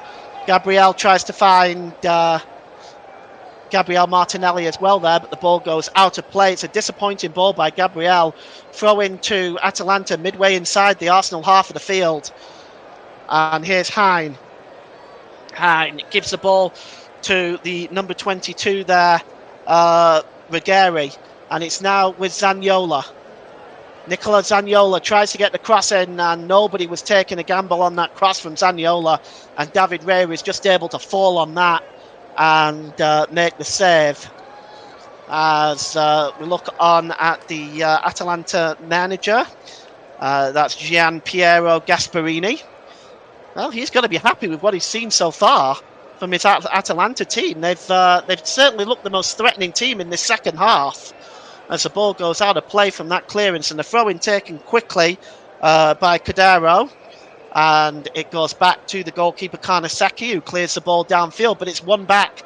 Gabriel tries to find Gabriel Martinelli as well there, but the ball goes out of play. It's a disappointing ball by Gabriel. Throw in to Atalanta midway inside the Arsenal half of the field. And here's Hein. Hein gives the ball to the number 22 there, Ruggieri, and it's now with Zaniolo. Nicola Zaniolo tries to get the cross in, and nobody was taking a gamble on that cross from Zaniolo, and David Raya is just able to fall on that and make the save. As we look on at the Atalanta manager, that's Gian Piero Gasparini. Well, he's going to be happy with what he's seen so far from his Atalanta team. They've certainly looked the most threatening team in this second half, as the ball goes out of play from that clearance, and the throw-in taken quickly by Cordero, and it goes back to the goalkeeper Carnesecchi, who clears the ball downfield, but it's won back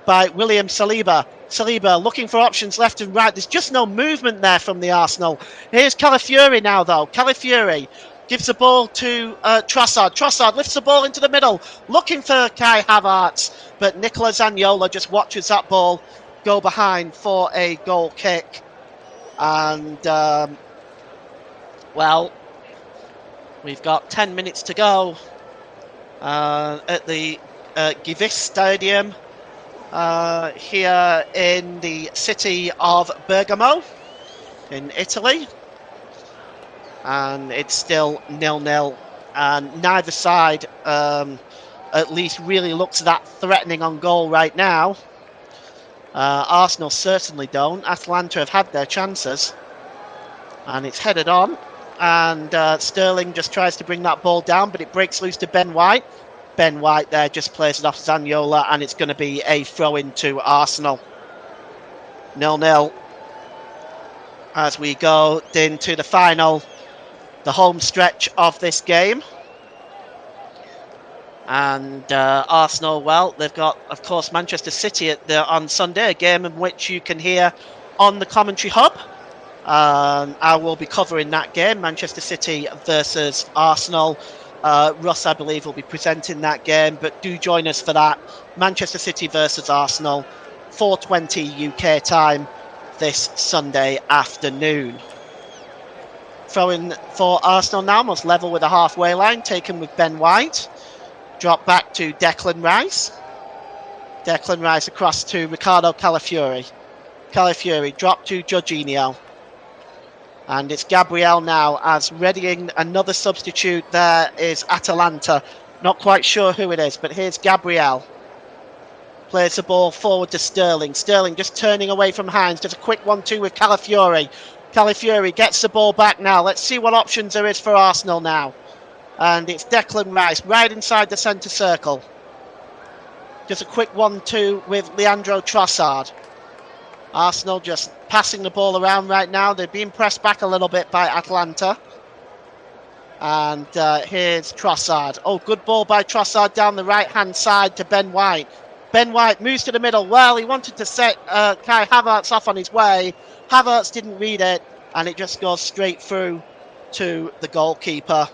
by William Saliba. Saliba looking for options left and right. There's just no movement there from the Arsenal. Here's Calafiori now, though. Calafiori gives the ball to Trossard. Trossard lifts the ball into the middle, looking for Kai Havertz. But Nicola Zaniolo just watches that ball go behind for a goal kick. And, well, we've got 10 minutes to go at the Gewiss Stadium here in the city of Bergamo in Italy. And it's still 0-0, and neither side at least really looks that threatening on goal right now. Arsenal certainly don't. Atalanta have had their chances, and it's headed on, and Sterling just tries to bring that ball down, but it breaks loose to Ben White. Ben White there just plays it off Zaniolo, and it's going to be a throw-in to Arsenal. 0-0 as we go into the final, the home stretch of this game. And Arsenal, well, they've got, of course, Manchester City on Sunday, a game in which you can hear on the commentary hub. I will be covering that game, Manchester City versus Arsenal. Russ, I believe, will be presenting that game, but do join us for that. Manchester City versus Arsenal, 4:20 UK time this Sunday afternoon. Throwing for Arsenal now, almost level with the halfway line, taken with Ben White. Drop back to Declan Rice. Declan Rice across to Ricardo Calafiori. Calafiori drop to Jorginho. And it's Gabriel now as readying another substitute. There is Atalanta. Not quite sure who it is, but here's Gabriel. Plays the ball forward to Sterling. Sterling just turning away from Hines. Does a quick 1-2 with Calafiori. Calafiori gets the ball back now. Let's see what options there is for Arsenal now. And it's Declan Rice right inside the centre circle. Just a quick 1-2 with Leandro Trossard. Arsenal just passing the ball around right now. They're being pressed back a little bit by Atalanta. And here's Trossard. Oh, good ball by Trossard down the right-hand side to Ben White. Ben White moves to the middle. Well, he wanted to set Kai Havertz off on his way. Havertz didn't read it, and it just goes straight through to the goalkeeper.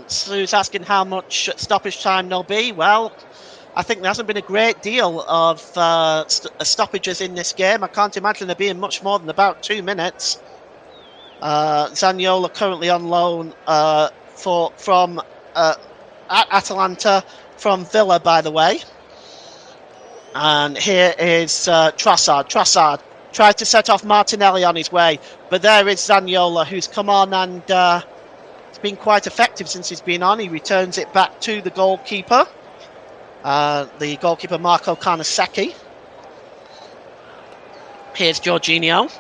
Sue's asking how much stoppage time there'll be. Well, I think there hasn't been a great deal of stoppages in this game. I can't imagine there being much more than about 2 minutes. Zaniolo currently on loan from Atalanta from Villa, by the way. And here is Trossard. Trossard tries to set off Martinelli on his way, but there is Zaniolo, who's come on and it's been quite effective since he's been on. He returns it back to the goalkeeper. The goalkeeper Marco Carnesecchi. Here's Jorginho.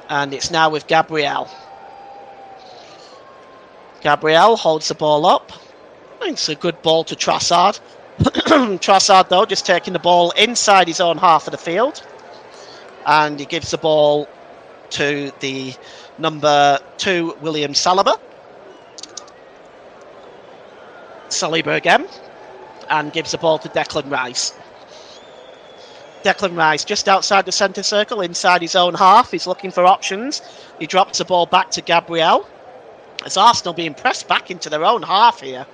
And it's now with Gabriel. Gabriel holds the ball up. It's a good ball to Trossard. Trossard, though, just taking the ball inside his own half of the field. And he gives the ball to the number 2, William Saliba. Saliba again. And gives the ball to Declan Rice. Declan Rice just outside the centre circle, inside his own half. He's looking for options. He drops the ball back to Gabriel. As Arsenal being pressed back into their own half here.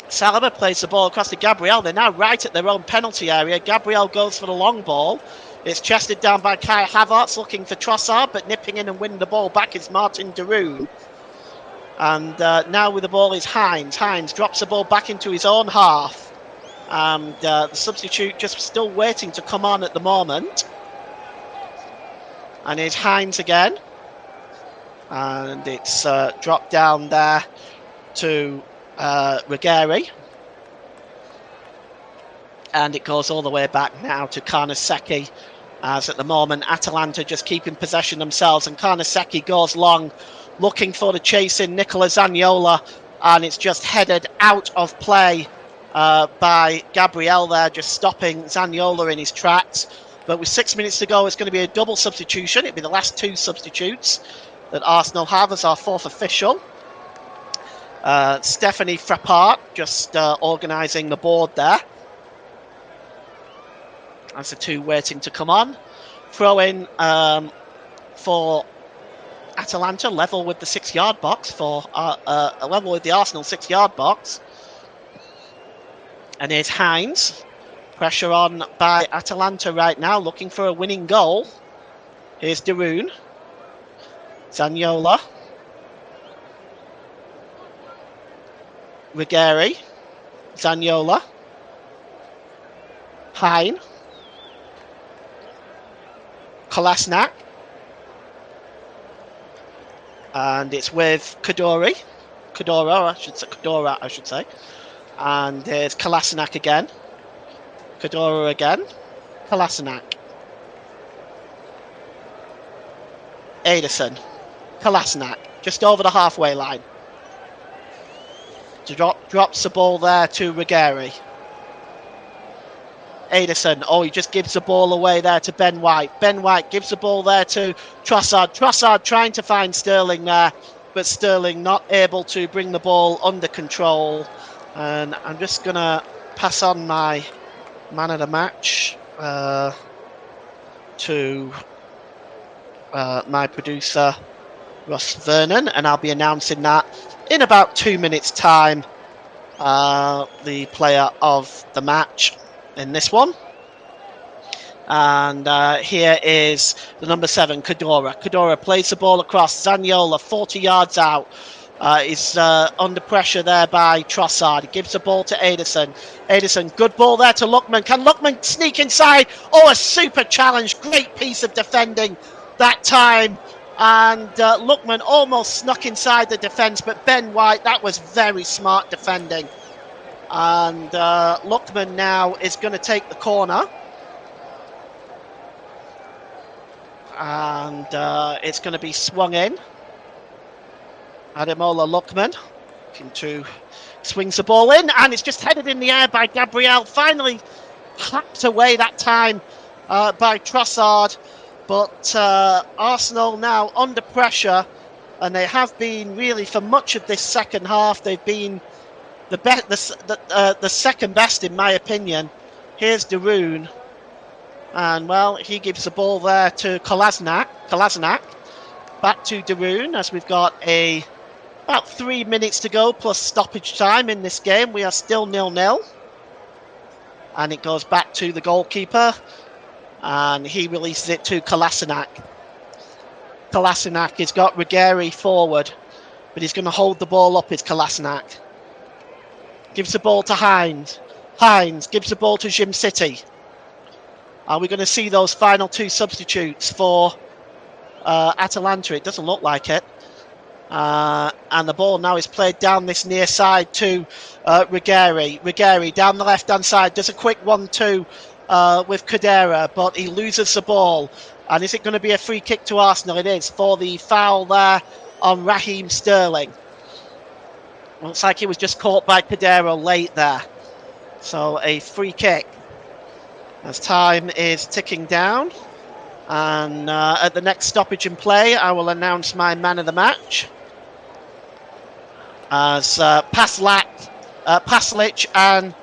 Saliba plays the ball across to Gabriel. They're now right at their own penalty area. Gabriel goes for the long ball. It's chested down by Kai Havertz, looking for Trossard, but nipping in and winning the ball back is Martin Deroon. And now with the ball is Hines. Hines drops the ball back into his own half. And the substitute just still waiting to come on at the moment. And here's Hines again. And it's dropped down there to Ruggieri. And it goes all the way back now to Carnesecchi, as at the moment Atalanta just keeping possession themselves, and Carnesecchi goes long looking for the chasing Nicola Zaniolo, and it's just headed out of play by Gabriel there, just stopping Zaniolo in his tracks. But with 6 minutes to go, it's going to be a double substitution. It'll be the last 2 substitutes that Arsenal have as our 4th official. Stephanie Frappart just organising the board there. As the two waiting to come on. Throw in for Atalanta, level with the 6-yard box for a level with the Arsenal 6-yard box. And here's Hines. Pressure on by Atalanta right now, looking for a winning goal. Here's Darun. Zaniolo. Rigeri. Zaniolo. Hine. Kolasinac. And it's with Kadora, I should say. And there's Kolasinac again. Kadora again. Kolasinac. Ederson. Kolasinac. Just over the halfway line. Drops the ball there to Rigeri. Ederson. Oh, he just gives the ball away there to Ben White. Ben White gives the ball there to Trossard. Trossard trying to find Sterling there, but Sterling not able to bring the ball under control. And I'm just going to pass on my man of the match to my producer, Ross Vernon, and I'll be announcing that in about 2 minutes' time, the player of the match in this one. And here is the number 7, Kadora. Kadora plays the ball across. Zaniolo, 40 yards out. Is under pressure there by Trossard. He gives the ball to Ederson. Ederson, good ball there to Lookman. Can Lookman sneak inside? Oh, a super challenge. Great piece of defending that time. And Lookman almost snuck inside the defence, but Ben White, that was very smart defending. And Lookman now is going to take the corner. And it's going to be swung in. Ademola Lookman swings the ball in, and it's just headed in the air by Gabriel. Finally hacked away that time by Trossard. But Arsenal now under pressure, and they have been really for much of this second half. They've been the second best in my opinion. Here's Darun, and well, he gives the ball there to Kolasinac. Back to Darun as we've got about 3 minutes to go plus stoppage time in this game. We are still 0-0, and it goes back to the goalkeeper, and he releases it to Kolasinac. Kolasinac has got Rigeri forward, but he's going to hold the ball up. Is Kolasinac. Gives the ball to Hines. Hines gives the ball to Jim City. Are we going to see those final 2 substitutes for Atalanta? It doesn't look like it. And the ball now is played down this near side to Rigeri. Rigeri down the left-hand side does a quick 1-2 with Kadera, but he loses the ball. And is it going to be a free kick to Arsenal? It is, for the foul there on Raheem Sterling. Looks like he was just caught by Kadera late there. So a free kick as time is ticking down. And at the next stoppage in play, I will announce my man of the match. As Paslic and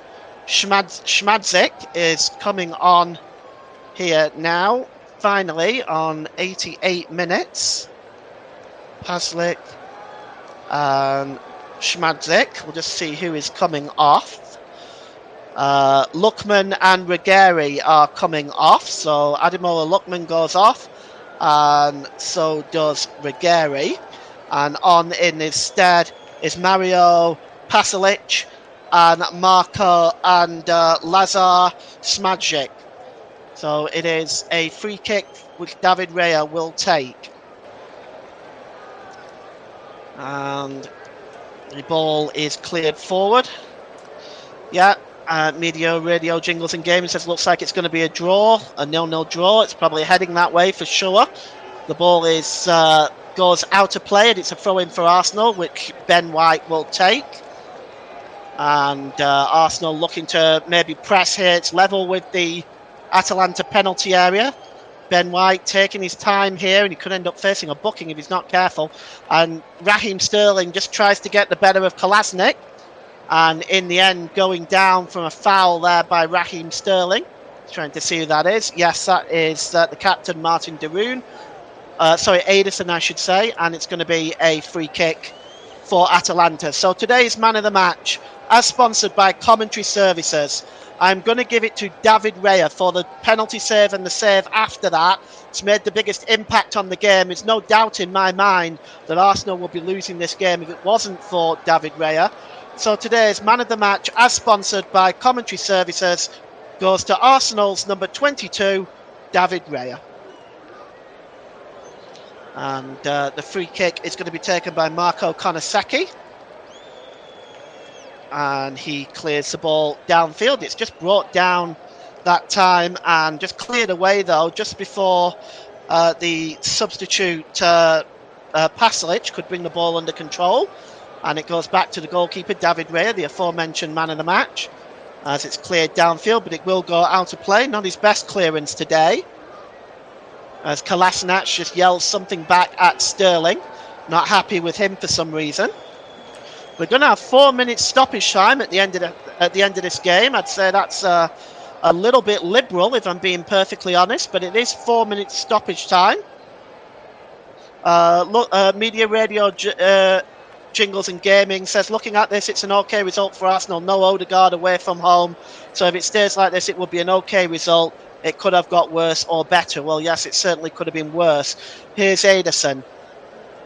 Schmadzik is coming on here now, finally, on 88 minutes. Paslic and Schmadzik. We'll just see who is coming off. Lookman and Rigeri are coming off, so Ademola Lookman goes off, and so does Rigeri. And on in his stead is Mario Pasalic and Marco and Lazar Smadzik. So it is a free kick which David Raya will take. And the ball is cleared forward. Yeah. Media, radio, jingles and games says looks like it's going to be a draw, a 0-0 draw. It's probably heading that way for sure. The ball is goes out of play, and it's a throw-in for Arsenal, which Ben White will take. And Arsenal looking to maybe press here. It's level with the Atalanta penalty area. Ben White taking his time here, and he could end up facing a booking if he's not careful. And Raheem Sterling just tries to get the better of Kolasinac, and in the end going down from a foul there by Raheem Sterling. Trying to see who that is. Yes, that is the captain, Martin de Roon. Ederson, I should say, and it's going to be a free kick for Atalanta. So today's man of the match, as sponsored by Commentary Services, I'm going to give it to David Raya for the penalty save and the save after that. It's made the biggest impact on the game. There's no doubt in my mind that Arsenal will be losing this game if it wasn't for David Raya. So today's man of the match, as sponsored by Commentary Services, goes to Arsenal's number 22, David Raya. And the free kick is going to be taken by Marco Konoseki. And he clears the ball downfield. It's just brought down that time and just cleared away, though, just before the substitute Pasalic could bring the ball under control. And it goes back to the goalkeeper, David Raya, the aforementioned man of the match, as it's cleared downfield, but it will go out of play. Not his best clearance today, as Kolasinac just yells something back at Sterling. Not happy with him for some reason. We're going to have 4 minutes stoppage time at the end of this game. I'd say that's a little bit liberal, if I'm being perfectly honest, but it is 4 minutes stoppage time. Media Radio Jingles and Gaming says, looking at this, it's an okay result for Arsenal. No Odegaard away from home. So if it stays like this, it will be an okay result. It could have got worse or better. Well, yes, it certainly could have been worse. Here's Ederson.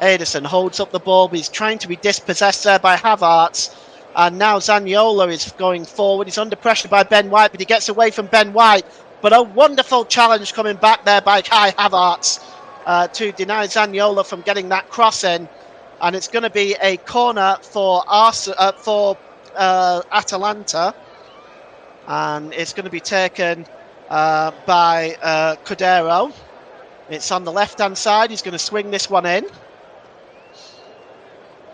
Ederson holds up the ball, but he's trying to be dispossessed there by Havertz. And now Zaniolo is going forward. He's under pressure by Ben White, but he gets away from Ben White. But a wonderful challenge coming back there by Kai Havertz to deny Zaniolo from getting that cross in. And it's going to be a corner for Atalanta. And it's going to be taken by Cordero. It's on the left-hand side. He's going to swing this one in.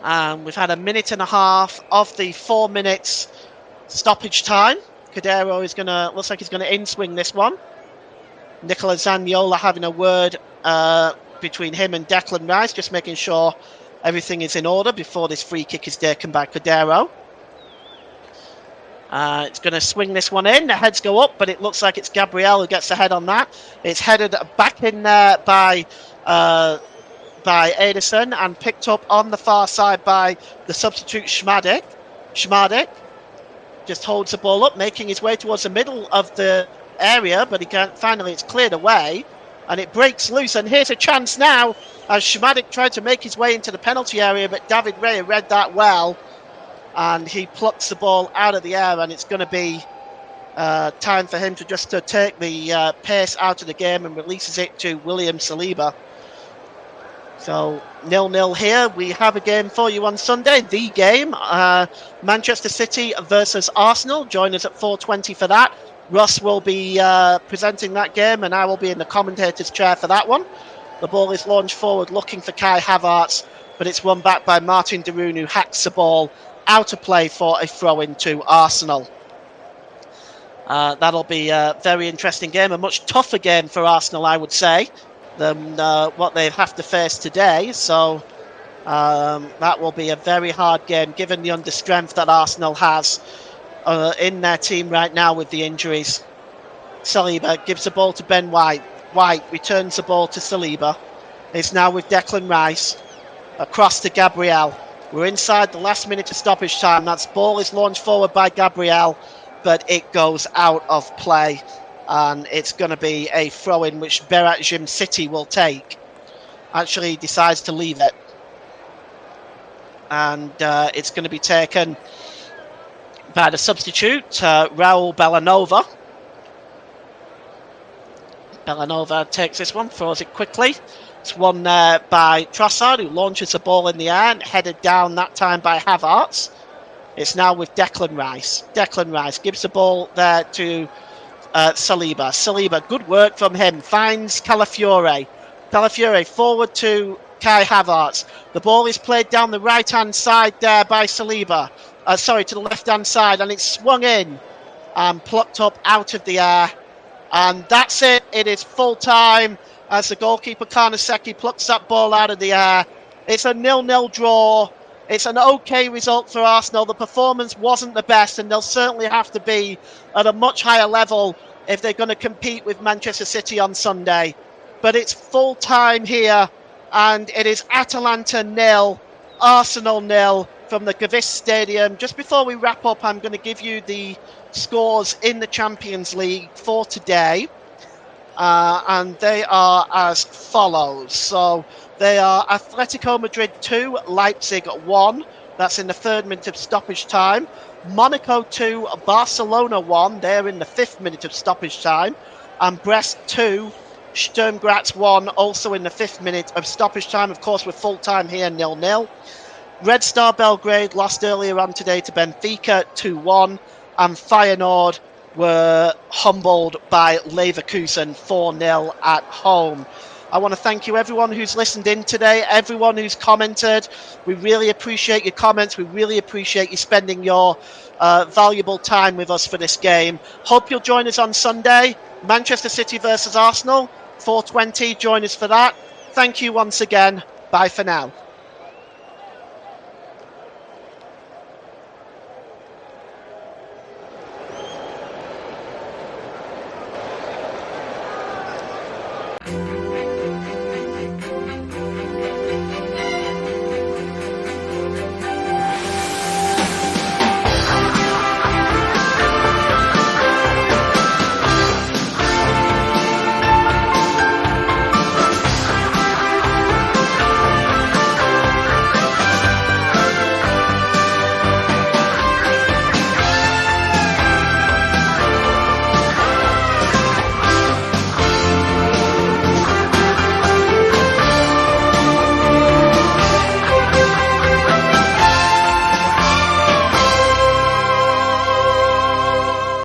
And we've had a minute and a half of the 4 minutes stoppage time. Cordero is looks like he's going to in-swing this one. Nicola Zaniolo having a word between him and Declan Rice, just making sure everything is in order before this free kick is taken by Cordero. It's going to swing this one in. The heads go up, but it looks like it's Gabriel who gets the head on that. It's headed back in there by Ederson and picked up on the far side by the substitute Schmadek. Schmadek just holds the ball up, making his way towards the middle of the area, but he can't. Finally, it's cleared away, and it breaks loose. And here's a chance now, as Schmadek tried to make his way into the penalty area, but David Raya read that well, and he plucks the ball out of the air, and it's going to be time for him to take the pace out of the game and releases it to William Saliba. So 0-0 here. We have a game for you on Sunday. The game, Manchester City versus Arsenal. Join us at 4:20 for that. Russ will be presenting that game, and I will be in the commentator's chair for that one. The ball is launched forward, looking for Kai Havertz, but it's won back by Martin de Roon, who hacks the ball out of play for a throw-in to Arsenal. That'll be a very interesting game, a much tougher game for Arsenal, I would say, than what they have to face today. So that will be a very hard game, given the understrength that Arsenal has in their team right now with the injuries. Saliba gives the ball to Ben White. White returns the ball to Saliba. It's now with Declan Rice. Across to Gabriel. We're inside the last minute of stoppage time. That ball is launched forward by Gabriel, but it goes out of play. And it's going to be a throw-in which Berat Jim City will take. Actually decides to leave it. And it's going to be taken by the substitute, Raul Bellanova. Bellanova takes this one, throws it quickly. It's won there by Trossard, who launches the ball in the air and headed down that time by Havertz. It's now with Declan Rice. Declan Rice gives the ball there to Saliba. Saliba, good work from him, finds Calafiore. Calafiore forward to Kai Havertz. The ball is played down the right-hand side there by Saliba. To the left-hand side, and it's swung in and plucked up out of the air. And that's it. It is full time as the goalkeeper Karnaseki plucks that ball out of the air. It's a 0-0 draw. It's an okay result for Arsenal. The performance wasn't the best, and they'll certainly have to be at a much higher level if they're going to compete with Manchester City on Sunday. But it's full time here, and it is Atalanta 0, Arsenal 0 from the Gewiss Stadium. Just before we wrap up, I'm going to give you the scores in the Champions League for today. And they are as follows. So they are Atletico Madrid 2, Leipzig 1. That's in the 3rd minute of stoppage time. Monaco 2, Barcelona 1. They're in the 5th minute of stoppage time. And Brest 2, Sturm Graz 1, also in the 5th minute of stoppage time. Of course, we're full time here, 0-0. Red Star Belgrade lost earlier on today to Benfica 2-1. And Feyenoord were humbled by Leverkusen 4-0 at home. I want to thank you, everyone who's listened in today, everyone who's commented. We really appreciate your comments. We really appreciate you spending your valuable time with us for this game. Hope you'll join us on Sunday. Manchester City versus Arsenal, 4:20. Join us for that. Thank you once again. Bye for now.